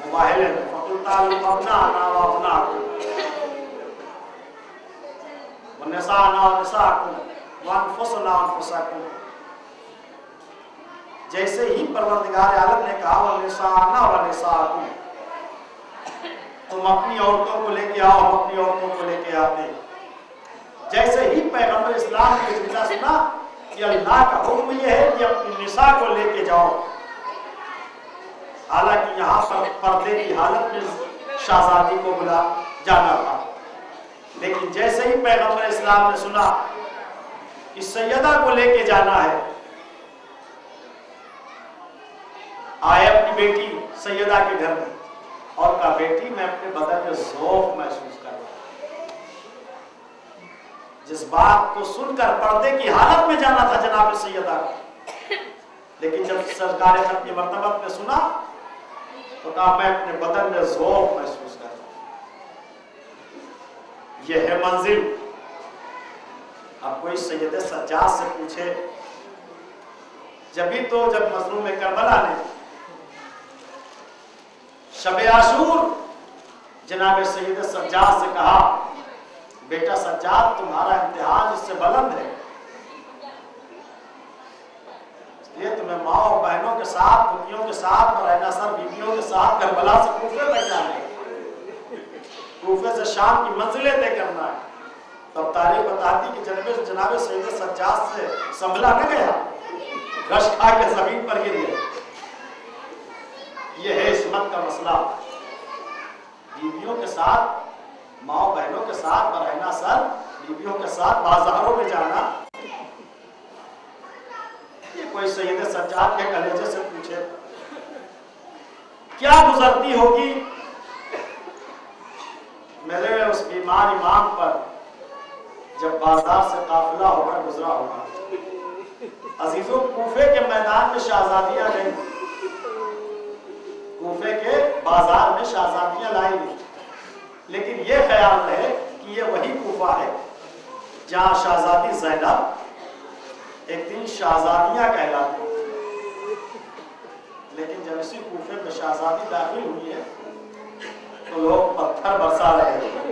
[SPEAKER 1] مباہلے میں فَقُلْ تَعَلُمْ أَبْنَاءَنَا وَأَبْنَاءَكُمْ وَنِسَاءَنَا وَنِسَاءَكُمْ وَأَنفُسَنَا وَأَنفُسَكُمْ، جیسے ہی پروردگار عالم نے کہا وَنِسَاءَنَا وَنِسَاءَكُمْ، تم اپنی عورتوں کو لے کے آؤ، ہم اپنی عورتوں کو لے کے آتے. جیسے ہی پیغمبر اسلام نے جملہ سنا کہ اللہ کا حکم یہ ہے کہ اپنی نساء کو لے کے جاؤ، حالانکہ یہاں پر پردے کی حالت میں شہزادی کو بلا جانا تھا، لیکن جیسے ہی پیغمبر اسلام نے سنا کہ سیدہ کو لے کے جانا ہے، آئے اپنی بیٹی سیدہ کے گھر میں اور کہا بیٹی میں اپنے بدن میں ذوق محسوس کر رہا ہوں. جس بات کو سن کر پردے کی حالت میں جانا تھا جناب سیدہ کو، لیکن جب سرکار ختم مرتبت میں سنا تو کہا میں اپنے بدن میں ذوق محسوس کر رہا ہوں. یہ ہے منزل. اب کوئی سید سجاد سے پوچھے، جبھی تو جب مظلوم کربلا نے شب عاشور جناب سید سجاد سے کہا بیٹا سجاد تمہارا امتحان اس سے بلند ہے، اس لیے تمہیں ماں اور بہنوں کے ساتھ، پھوپھیوں کے ساتھ، برہنہ سر بیویوں کے ساتھ کربلا سے کوفے تک جانا ہے، کوفے سے شام کی منزلیں طے کرنا ہے. تب تاریخ بتاتی کہ جناب سید سجاد سے سنبھلا نہ گیا، رش کھا کے زمین پر گر گئے. یہ ہے عصمت کا مسئلہ. بیویوں کے ساتھ، ماں بہنوں کے ساتھ، برہنہ سر بیویوں کے ساتھ بازاروں میں جانا، یہ کوئی سید سجاد کے کلیجے سے پوچھے کیا گزرتی ہوگی میرے اس بیمار امام پر جب بازار سے قافلہ ہو کر گزرا ہوگا. عزیزوں کوفے کے میدان میں شہزادیاں نہیں، کوفے کے بازار میں شہزادیاں لائی نہیں، لیکن یہ خیال رہے کہ یہ وہی کوفہ ہے جہاں شہزادی زینب ایک دن شہزادیاں کہلاتی، لیکن جب اسی کوفے میں شہزادی داخل ہوئی ہے تو لوگ پتھر برسا رہے ہیں.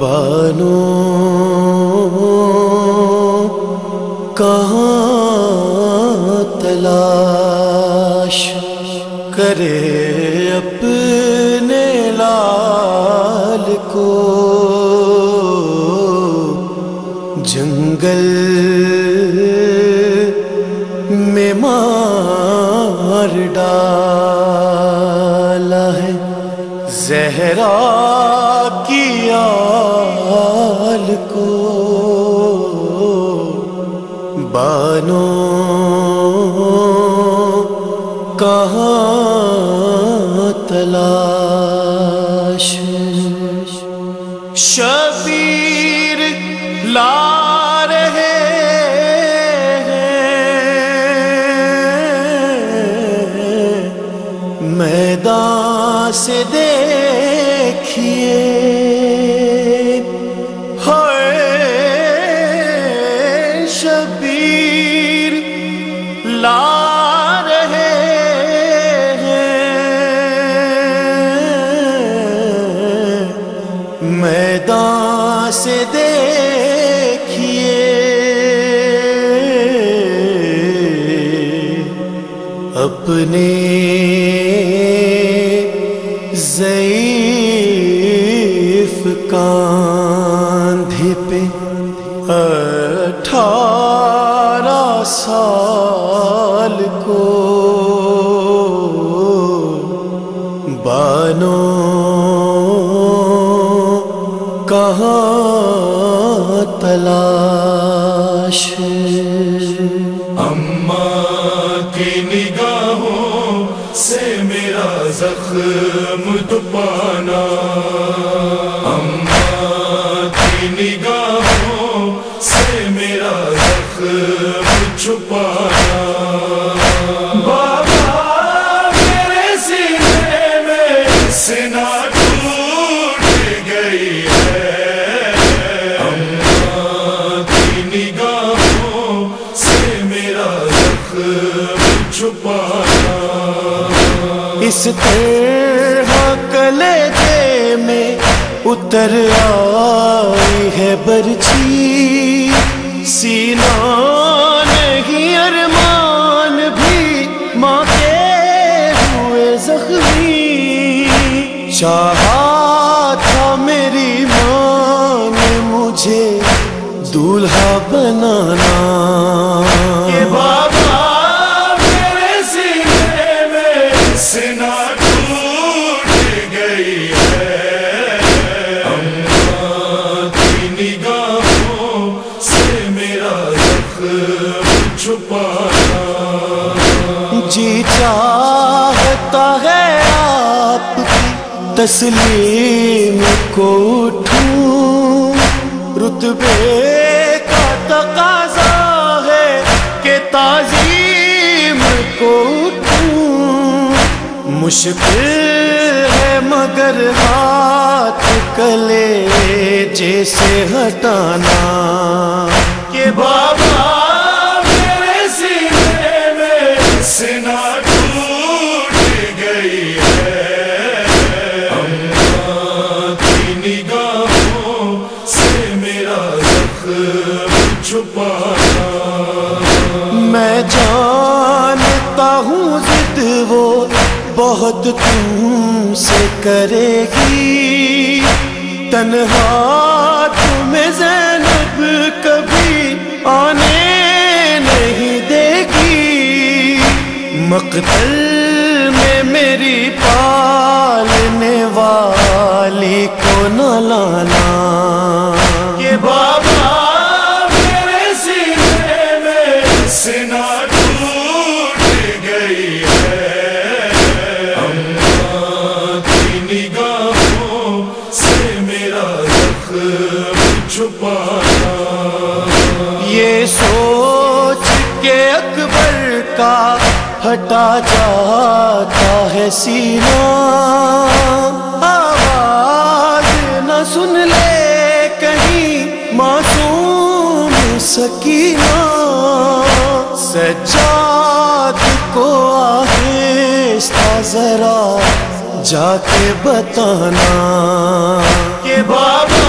[SPEAKER 3] بانو کہاں تلاش کرے اپنے لال کو، جنگل میں مار ڈالا ہے زہرا کی آل کو، بانو کہاں تلاش، شبیر لا رہے ہیں میدان سے دیکھیے، ہائے شبیر لا رہے ہیں میدان سے دیکھیے، اپنے ضعیف کاندھے پہ 18 سال کو، بانو کہاں تلاش،
[SPEAKER 4] اماں کی نگاہوں سے میرا زخم دبانا، اماں کی نگاہوں سے میرا زخم چھپانا، بابا میرے سینے میں سینہ ٹوٹ گئی ہے، اماں کی نگاہوں سے میرا زخم چھپانا،
[SPEAKER 3] اس طرح کلیجے میں اتر آئی ہے برچھی، سینہ نہیں ارمان بھی ماں کے ہوئے زخمی، چاہا تھا میری ماں نے مجھے دولہا بنانا،
[SPEAKER 4] کہ بابا میرے سینے میں سینہ ٹوٹ گئی ہے، اماں کی نگاہوں سے میرا زخم چھپانا،
[SPEAKER 3] جی چاہتا ہے آپ کی تسلیم کو اٹھوں، رتبے کا تقاضا ہے کہ تعظیم کو اٹھوں، مشکل ہے مگر ہاتھ کلیجے سے ہٹانا،
[SPEAKER 4] کہ بابا میرے سینے میں سینہ ٹوٹ گئی ہے، اماں کی نگاہوں سے میرا زخم چھپانا،
[SPEAKER 3] میں جانتا ہوں ضد وہ بہت تم سے کرے گی، تنہا تمہیں زینب کبھی آنے نہیں دے گی، مقتل میں میری پالنے والی کو نہ لانا،
[SPEAKER 4] کہ بابا میرے سینے میں سینہ ٹوٹ گئی ہے، اماں کی نگاہوں سے میرا زخم چھپانا،
[SPEAKER 3] یہ سوچ کے اکبر کا ہٹا جاتا ہے سینہ، آواز نہ سن لے کہیں معصوم سکینہ، سجاد کو آہستہ ذرا جا کے بتانا
[SPEAKER 4] کہ بابا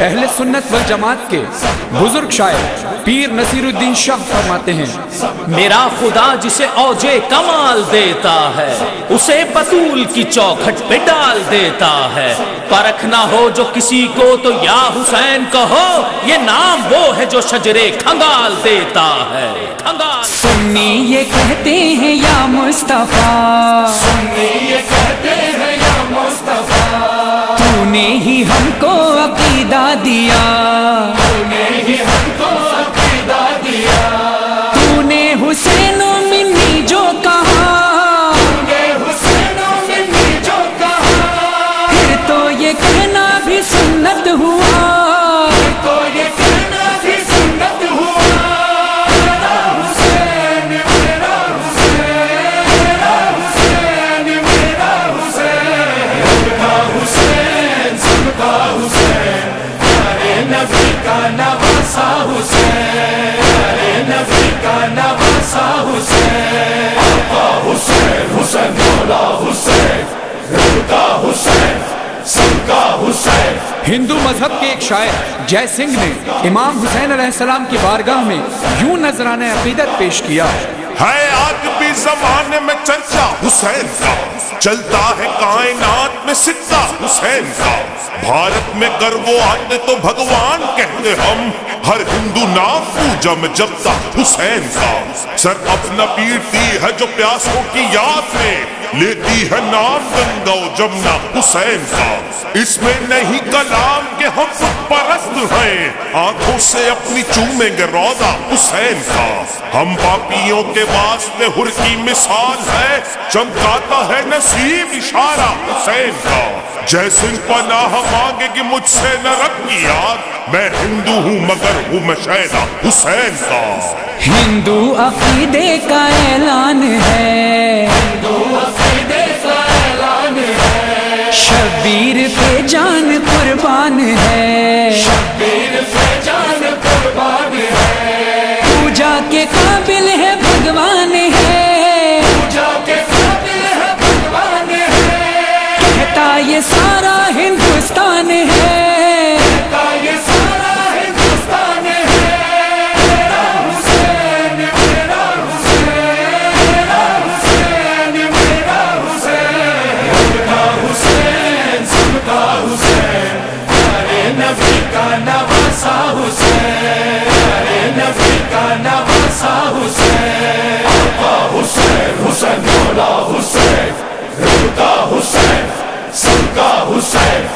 [SPEAKER 7] اہل سنت والجماعت کے بزرگ شاعر پیر نصیر الدین شاہ فرماتے ہیں،
[SPEAKER 8] میرا خدا جسے اوجے کمال دیتا ہے اسے بطول کی چوکھٹ پہ ڈال دیتا ہے، پرکھ نہ ہو جو کسی کو تو یا حسین کہو، یہ نام وہ ہے جو شجرے کھنگال دیتا ہے۔
[SPEAKER 9] سنی یہ کہتے ہیں یا مصطفیٰ،
[SPEAKER 4] سنی یہ کہتے ہیں یا مصطفیٰ،
[SPEAKER 9] تو نے ہی ہم کو عقیدہ دیا،
[SPEAKER 4] تو نے ہی ہم کو عقیدہ دیا،
[SPEAKER 9] تو نے حسین و منی جو کہا،
[SPEAKER 4] تو نے حسین و منی جو کہا،
[SPEAKER 9] پھر تو یہ کہنا بھی سنت ہوا،
[SPEAKER 4] تو یہ کہنا بھی سنت ہوا، میرا حسین میرا حسین میرا حسین میرا حسین، رب کا حسین سب کا حسین، پیارے نبی کا نواسا حسین، پیارے نبی کا نواسا حسین، آقا حسین حسین مولا حسین، رب کا حسین سب کا حسین۔
[SPEAKER 7] ہندو مذہب کے ایک شاعر جے سنگھ نے امام حسین علیہ السلام کی بارگاہ میں یوں نذرانہ عقیدت پیش کیا،
[SPEAKER 5] ہے آج بھی زمانے میں چرچا حسین کا، چلتا ہے کائنات میں سکہ حسین کا، بھارت میں گر وہ آتے تو بھگوان کہتے ہم، ہر ہندو نام پوجا میں جپتا حسین کا، سر اپنا پیٹتی ہے جو پیاسوں کی یاد میں، لیتی ہے نام گنگا و جمنا حسین کا، اس میں نہیں کلام کہ ہم خود پرست ہیں، آنکھوں سے اپنی چومیں گے روضہ حسین کا، ہم پاپیوں کے واسطے حر کی مثال ہے، چمکاتا ہے نصیب اشارہ حسین کا، جے سنگھ پناہ مانگے گی مجھ سے نہ رکھی یاد، میں ہندو ہوں مگر ہوں میں شہدا حسین کا۔
[SPEAKER 9] ہندو عقیدے کا اعلان ہے،
[SPEAKER 4] ہندو عقیدے کا اعلان ہے،
[SPEAKER 9] شبیر پہ جان قربان ہے،
[SPEAKER 4] شبیر پہ جان قربان ہے،
[SPEAKER 9] پوجا کے قابل ہے بھگوان ہے،
[SPEAKER 4] پوجا کے قابل ہے بھگوان ہے،
[SPEAKER 9] کہتا یہ سارا ہندوستان ہے،
[SPEAKER 4] کہتا یہ سارا ہندوستان ہے، میرا حسین میرا حسین میرا حسین میرا حسین، رب کا حسین سب کا حسین، پیارے نبی کا نواسا حسین، پیارے نبی کا نواسا حسین، آقا حسین حسین مولا حسین، رب کا حسین سب کا حسین۔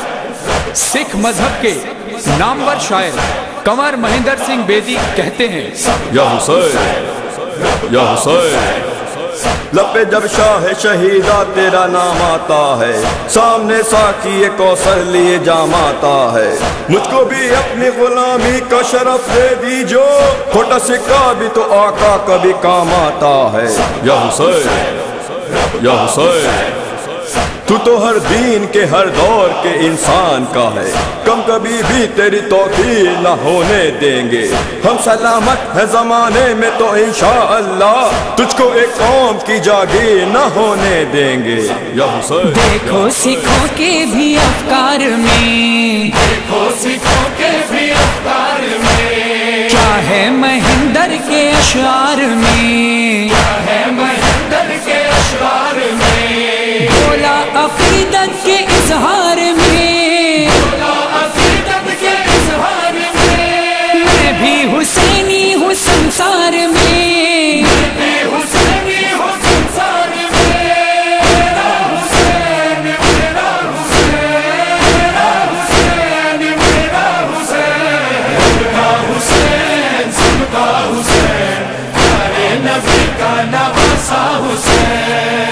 [SPEAKER 7] سکھ مذہب کے نامور شاعر کنور مہندر سنگھ بیدی کہتے ہیں،
[SPEAKER 3] یا حسین یا حسین، لب پہ جب شاہ شہیدہ تیرا نام آتا ہے، سامنے ساقی کوثر لیے جام آتا ہے، مجھ کو بھی اپنی غلامی کا شرف دے دیجو، کھوٹا سکہ بھی تو آقا کبھی کام آتا ہے، یا حسین یا حسین، تو ہر دین کے ہر دور کے انسان کا ہے، کم کبھی بھی تیری توقیر نہ ہونے دیں گے، ہم سلامت ہے زمانے میں تو انشاءاللہ تجھ کو ایک قوم کی جاگیر نہ ہونے دیں گے، یا حسین۔
[SPEAKER 9] دیکھو سکھوں کے بھی افکار میں،
[SPEAKER 4] دیکھو سکھوں کے بھی افکار میں،
[SPEAKER 9] کیا ہے مہندر کے اشعار میں،
[SPEAKER 4] کیا ہے مہندر کے اشعار میں،
[SPEAKER 9] بولا عقیدت کے اظہار میں،
[SPEAKER 4] بولا عقیدت کے اظہار میں،
[SPEAKER 9] میں بھی حسینی ہوں سنسار میں،
[SPEAKER 4] میں حسینی ہوں سنسار میں، میرا حسین میرا حسین میرا حسین میرا حسین، رب کا حسین سب کا حسین، پیارے نبی کا نواسا حسین،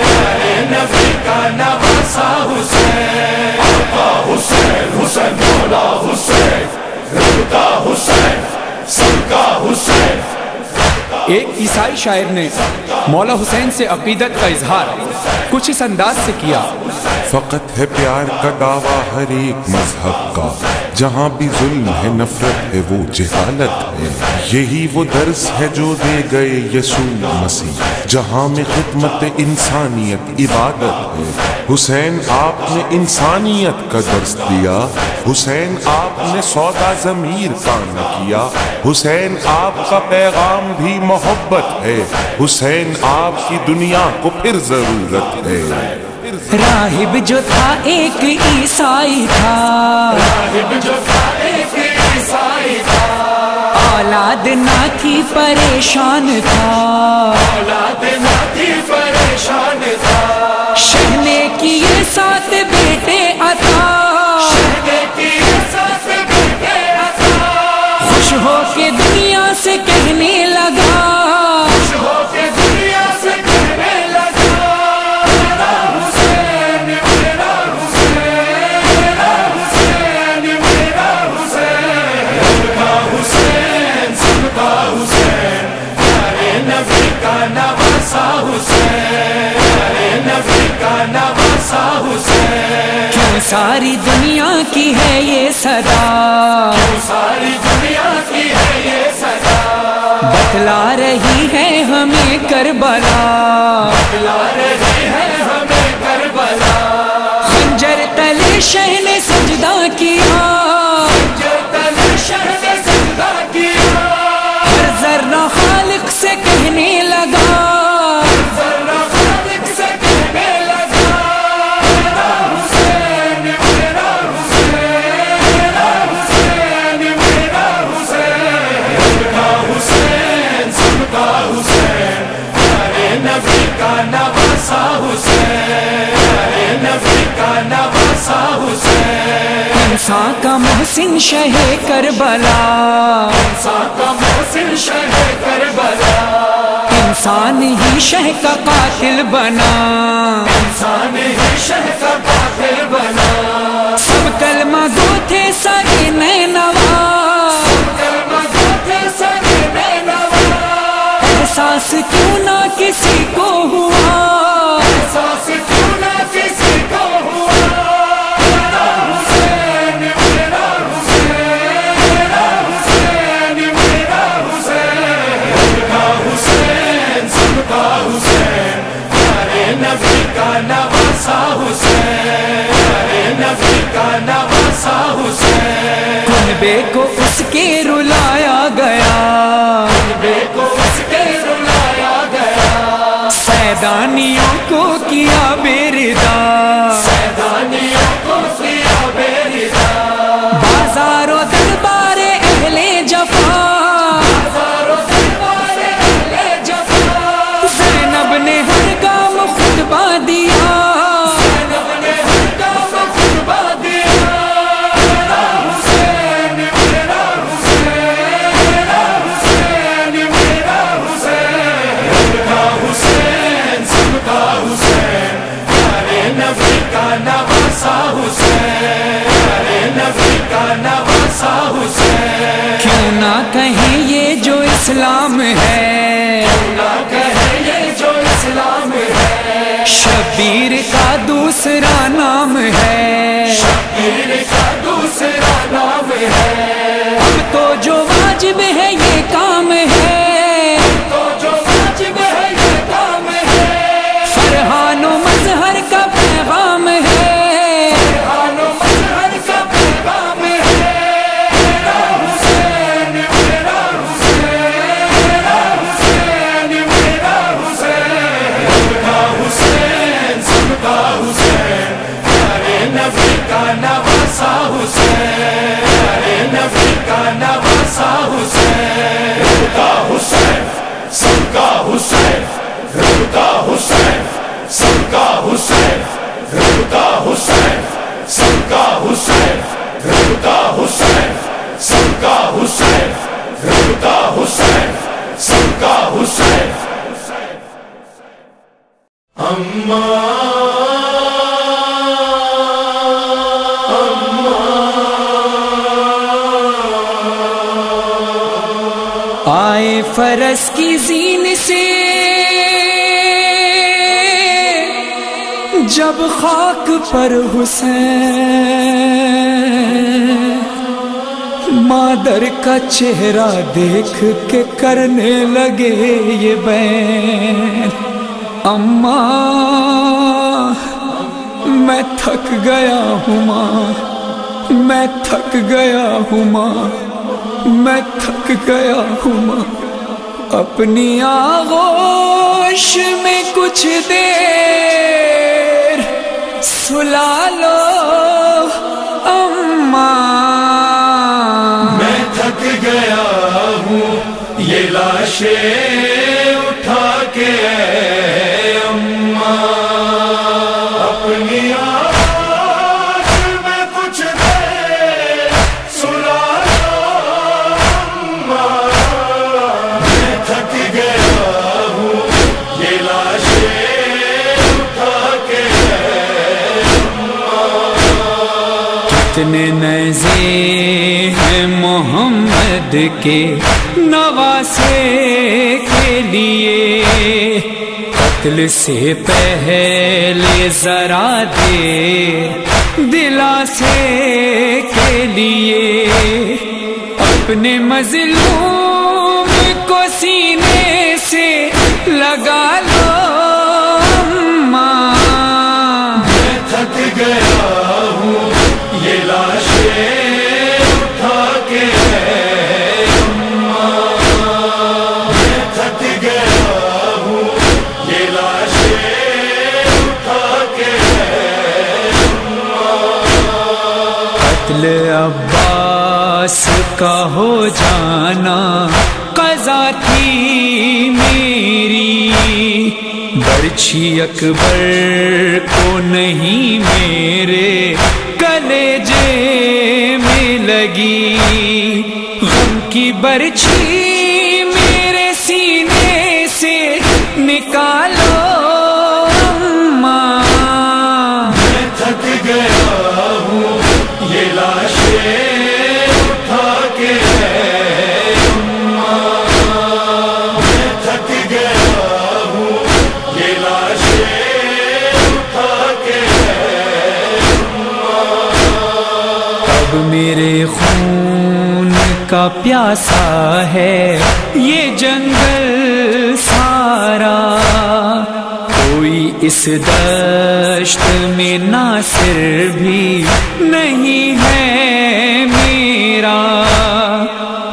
[SPEAKER 4] پیارے نبی کا نواسا حسین، آقا حسین حسین مولا حسین، رب کا حسین سب کا حسین۔
[SPEAKER 7] ایک عیسائی شاعر نے مولا حسین سے عقیدت کا اظہار کچھ اس انداز سے کیا،
[SPEAKER 10] فقط ہے پیار کا دعویٰ ہر ایک مذہب کا، جہاں بھی ظلم ہے نفرت ہے وہ جہالت ہے، یہی وہ درس ہے جو دے گئے یسوع مسیح، جہاں میں خدمت انسانیت عبادت ہے۔ حسین آپ نے انسانیت کا درس دیا، حسین آپ نے سودا ضمیر کا نہ کیا، حسین آپ کا پیغام بھی محبت ہے، حسین آپ کی دنیا کو پھر ضرورت ہے۔
[SPEAKER 9] راہب جو تھا ایک عیسائی تھا،
[SPEAKER 4] راہب جو تھا ایک عیسائی تھا،
[SPEAKER 9] اولاد نہ تھی پریشان تھا،
[SPEAKER 4] اولاد نہ تھی پریشان تھا،
[SPEAKER 9] شہ نے کیے 7 بیٹے عطا،
[SPEAKER 4] شہ نے کیے 7 بیٹے عطا،
[SPEAKER 9] خوش ہو کے دنیا سے کہنے لگا،
[SPEAKER 4] خوش ہو کے دنیا سے کہنے لگا، میرا حسین میرا حسین میرا حسین میرا حسین، سب کا حسین سب کا حسین، پیارے نبی کا نواسا حسین، پیارے نبی کا نواسا حسین،
[SPEAKER 9] کیوں ساری دنیا کی ہے یہ صدا،
[SPEAKER 4] کیوں ساری دنیا کی ہے یہ صدا،
[SPEAKER 9] بتلا رہی ہے ہمیں کربلا،
[SPEAKER 4] بتلا رہی ہے ہمیں کربلا،
[SPEAKER 9] خنجر تلے شہ نے سجدہ کیا،
[SPEAKER 4] جو تلے شہ نے سجدہ کیا،
[SPEAKER 9] ہر ذرہ خالق سے کہنے لگا،
[SPEAKER 4] ذرا خالق سے کہنے لگا، میرا حسین میرا حسین میرا حسین میرا حسین، سب کا حسین سب کا حسین، پیارے نبی کا نواسا حسین، پیارے نبی کا نواسا حسین،
[SPEAKER 9] انسان کا محسن شہ کربلا،
[SPEAKER 4] انسان کا محسن شہ کربلا،
[SPEAKER 9] انسان ہی شہ کا قاتل بنا،
[SPEAKER 4] انسان ہی شہ کا قاتل بنا،
[SPEAKER 9] سب کلمہ گو تھے سارے نینوا،
[SPEAKER 4] کلمہ گو تھے سارے نینوا،
[SPEAKER 9] احساس کیوں نہ کسی کو ہوا،
[SPEAKER 4] احساس کیوں نہ کسی کو ہوا، میرا حسین میرا حسین میرا حسین میرا حسین، سب کا حسین سب کا حسین، پیارے نبی کا نواسا حسین، پیارے نبی کا نواسا حسین،
[SPEAKER 9] کنبے کو اس کے رلایا گیا،
[SPEAKER 4] بے کو اس کے رلایا گیا،
[SPEAKER 9] سیدانیوں کو کیا بےردا،
[SPEAKER 4] سیدانیوں کو کیا بےردا،
[SPEAKER 9] بازار و دربار اہل جفا،
[SPEAKER 4] ہزاروں دربار اہل جفا،
[SPEAKER 9] زینب نے ہر کام خطبہ دیا،
[SPEAKER 4] زینب نے ہر کام خطبہ دیا، میرا حسین میرا حسین میرا حسین میرا حسین، سب کا حسین سب کا حسین، پیارے نبی کا نواسا حسین، پیارے نبی کا نواسا حسین،
[SPEAKER 9] کیوں نہ کہیں یہ جو اسلام ہے،
[SPEAKER 4] نہ کہے یہ جو اسلام ہے،
[SPEAKER 9] شبیر کا دوسرا نام ہے،
[SPEAKER 4] شبیر کا دوسرا نام ہے،
[SPEAKER 9] اب تو جو واجب ہے یہ کام ہے،
[SPEAKER 4] تو جو واجب ہے یہ کام ہے،
[SPEAKER 9] فرحان و مظہر کا پیغام ہے،
[SPEAKER 4] فرحان و مظہر کا پیغام ہے، میرا حسین میرا حسین میرا حسین میرا حسین، سب کا حسین سب کا حسین، پیارے نبی کا نواسا حسین، پیارے نبی کا نواسا حسین، رب کا حسین سب کا حسین، رب کا حسین سب کا حسین، رب کا حسین سب کا حسین، رب کا حسین سب کا حسین، رب کا حسین سب کا حسین،
[SPEAKER 9] آئے فرس کی زین سے جب خاک پر حسین، مادر کا چہرہ دیکھ کے کرنے لگے یہ بین، اماں میں تھک گیا ہوں ماں، میں تھک گیا ہوں ماں، میں تھک گیا ہوں ماں، اپنی آغوش میں کچھ دیر سلا لو اماں۔
[SPEAKER 4] میں تھک گیا ہوں یہ لاشیں اٹھا کے اماں، اپنی آواز میں کچھ دیر سلا لو اماں۔ میں تھک گیا ہوں یہ لاشیں اٹھا کے
[SPEAKER 9] کتنے نیزے ہیں محمد کے نواسے کے لیے، قتل سے پہلے ذرا دے دلاسے کے لیے، اپنے مظلوم کو سینے سے لگا لو اماں۔
[SPEAKER 4] میں تھک گیا ہوں یہ لاشیں اٹھا کے اماں، میں تھک گیا ہوں یہ لاشیں اٹھا کے
[SPEAKER 9] قتل عباس کا ہو جانا قضا تھی میری، برچھی اکبر کو نہیں میرے کلیجے میں لگی، غم کی برچھی میرے سینے سے نکالو اماں۔
[SPEAKER 4] میں تھک گیا ہوں یہ لاشیں اٹھا کے اماں، میں تھک گیا ہوں یہ لاشیں اٹھا کے
[SPEAKER 9] اب میرے خون کا پیاسا ہے یہ جنگل سارا، کوئی اس دشت میں ناصر بھی نہیں ہے میرا،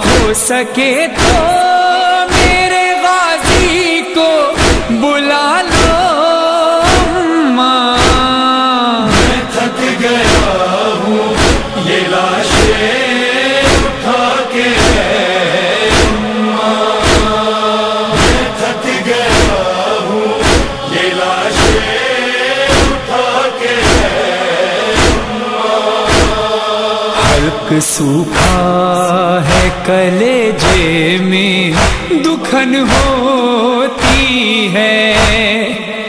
[SPEAKER 9] ہو سکے تو میرے غازی کو بلا لو اماں۔
[SPEAKER 4] میں تھک گیا ہوں یہ لاشیں اٹھا کے اماں، میں تھک گیا ہوں یہ لاشیں اٹھا کے
[SPEAKER 9] حلق سوکھا ہے کلیجے میں دکھن ہوتی ہے،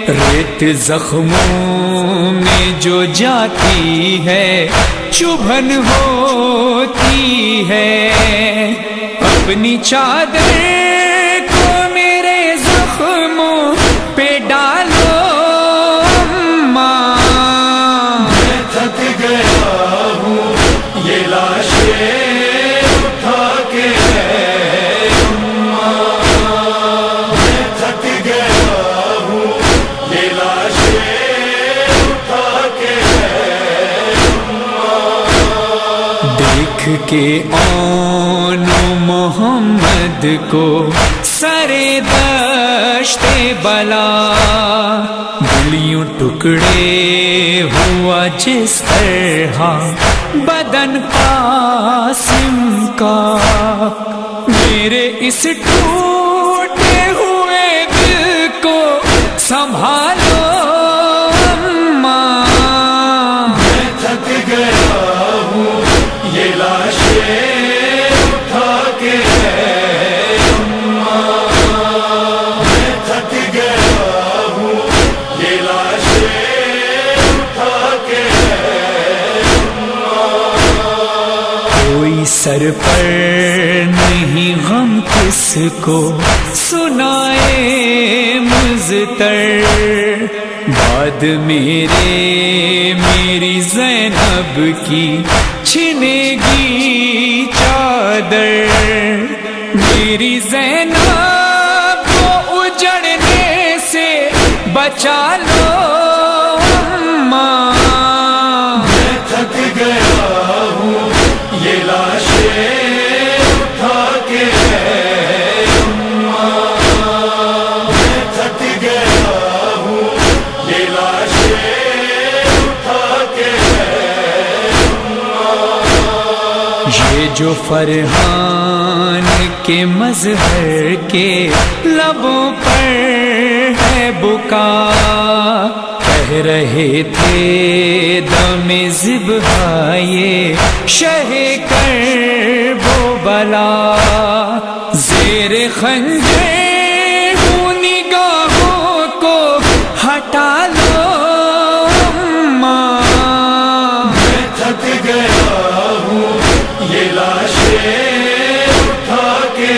[SPEAKER 9] ریت زخموں میں جو جاتی ہے چبھن ہوتی ہے، اپنی چادر کو میرے زخموں پہ ڈالو اماں۔
[SPEAKER 4] میں تھک گیا ہوں یہ لاشیں اٹھا کے اماں، میں تھک گیا ہوں یہ لاشیں اٹھا کے
[SPEAKER 9] دیکھ کے آن محمد کو سرے دشت بلا، گلیوں ٹکڑے ہوا جس طرح بدن قاسم کا، میرے اس ٹوٹے ہوئے دل کو سنبھالو اماں۔
[SPEAKER 4] میں تھک گیا ہوں یہ لاشیں اٹھا کے اماں، میں تھک گیا ہوں یہ لاشیں اٹھا کے
[SPEAKER 9] کوئی سر پر نہیں غم کس کو سنائے مضطر، بعد میری زینب کی چھنے گی چادر، در میری زینب کو اجڑنے سے بچا لو اماں
[SPEAKER 4] میں تھک گیا ہوں یہ لاشیں اٹھا کے اماں میں تھک گیا ہوں یہ لاشیں اٹھا کے
[SPEAKER 9] یہ جو فرحان کے مظہر کے لبوں پر ہے بکا کہہ رہے تھے دم ذبح یہ شہ کرب و بلا زیر خنجر ہوں نگاہوں کو ہٹا لو اماں
[SPEAKER 4] میں تھک گیا ہوں یہ لاشیں اٹھا کے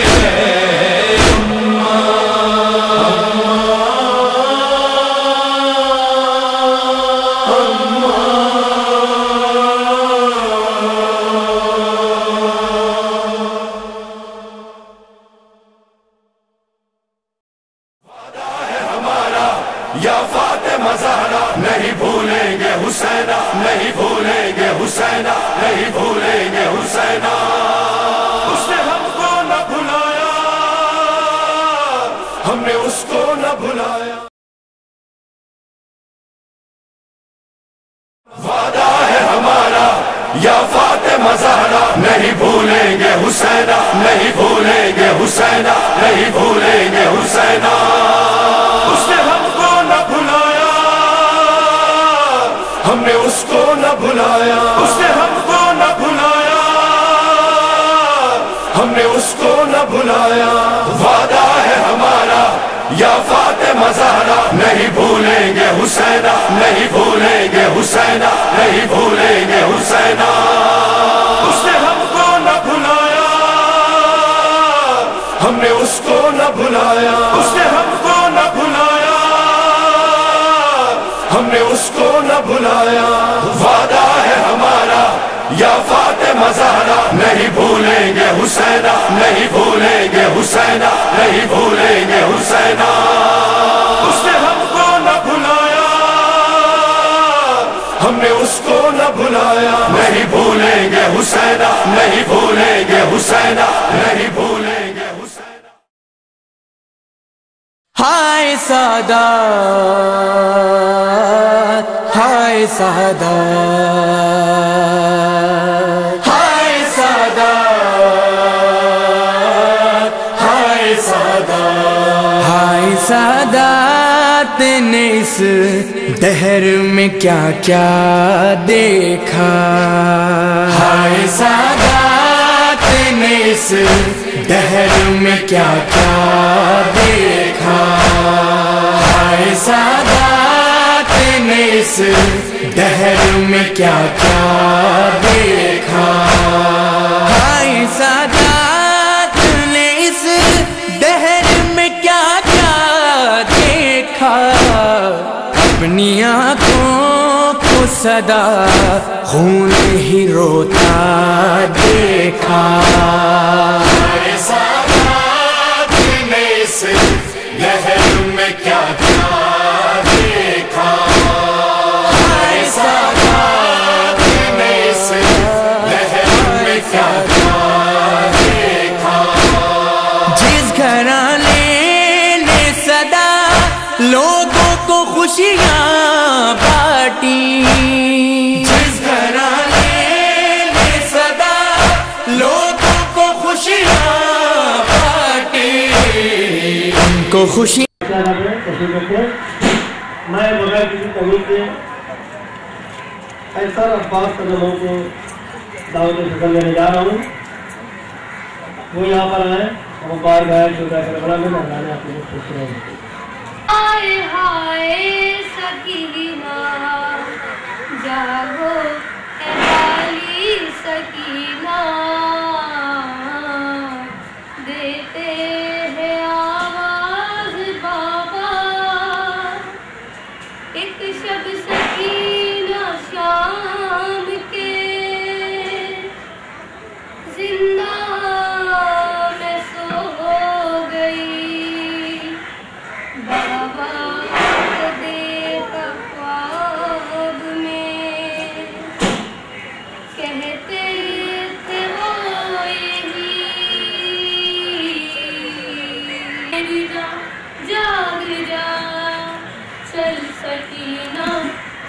[SPEAKER 3] یا فاطمہ زہرا نہیں بھولیں گے حسینہ نہیں بھولیں گے حسینہ نہیں بھولیں گے حسینہ اس نے ہم کو نہ بھلایا ہم نے اس کو نہ بھلایا وعدہ ہے ہمارا یا فاطمہ زہرا نہیں بھولیں گے حسینہ نہیں بھولیں گے حسینہ نہیں بھولیں گے حسینہ اس نے ہم کو نہ بھلایا ہم نے اس کو نہ بھلایا اس نے ہم کو نہ بھلایا ہم نے اس کو نہ بھلایا وعدہ ہے ہمارا یا فاطمہ زہرا نہیں بھولیں گے حسینہ نہیں بھولیں گے حسینہ نہیں بھولیں گے حسینہ اس نے ہم کو نہ بھلایا ہم نے اس کو نہ بھلایا اس نے ہم کو نہ بھلایا ہم نے اس کو نہ بھلایا وعدہ ہے ہمارا یا فاطمہ زہرا نہیں بھولیں گے حسینہ نہیں بھولیں گے حسینہ نہیں بھولیں گے حسینہ اس نے ہم کو نہ بھلایا ہم نے اس کو نہ بھلایا نہیں بھولیں گے حسینہ نہیں بھولیں گے حسینہ نہیں بھولیں گے حسینہ
[SPEAKER 9] ہائے سادات ہائے سادات ہائے سادات ہائے سادات ہائے سادات نے اس دہر میں کیا کیا دیکھا ہائے سادات نے اس دہر میں کیا کیا دیکھا ہائے سادات نے اس دہر میں کیا کیا دیکھا ہائے سادات نے اس دہر میں کیا کیا دیکھا اپنی آنکھوں کو صدا خون ہی روتا دیکھا
[SPEAKER 4] ہائے سادات نے اس لہر میں کیا کیا دیکھا ہائے سادات نے اس لہر میں کیا کیا دیکھا
[SPEAKER 9] جس گھرانے نے صدا لوگوں کو خوشیاں بانٹی جس گھرانے نے صدا لوگوں کو خوشیاں بانٹی ان کو خوشی
[SPEAKER 11] میں بغیر کسی تغیر کے ایسا عباس صلی اللہ کو دعوت شکل لینے جا رہا ہوں وہ یہاں پر آئے اور بار گائے چھوٹا کر بڑا میں مہنگانے آپ کو خوش رہے
[SPEAKER 12] ہائے ہائے سکینہ جاگو اے والی سکینہ دیتے ہیں آواز بابا ایک شب سکینہ شام کے زندہ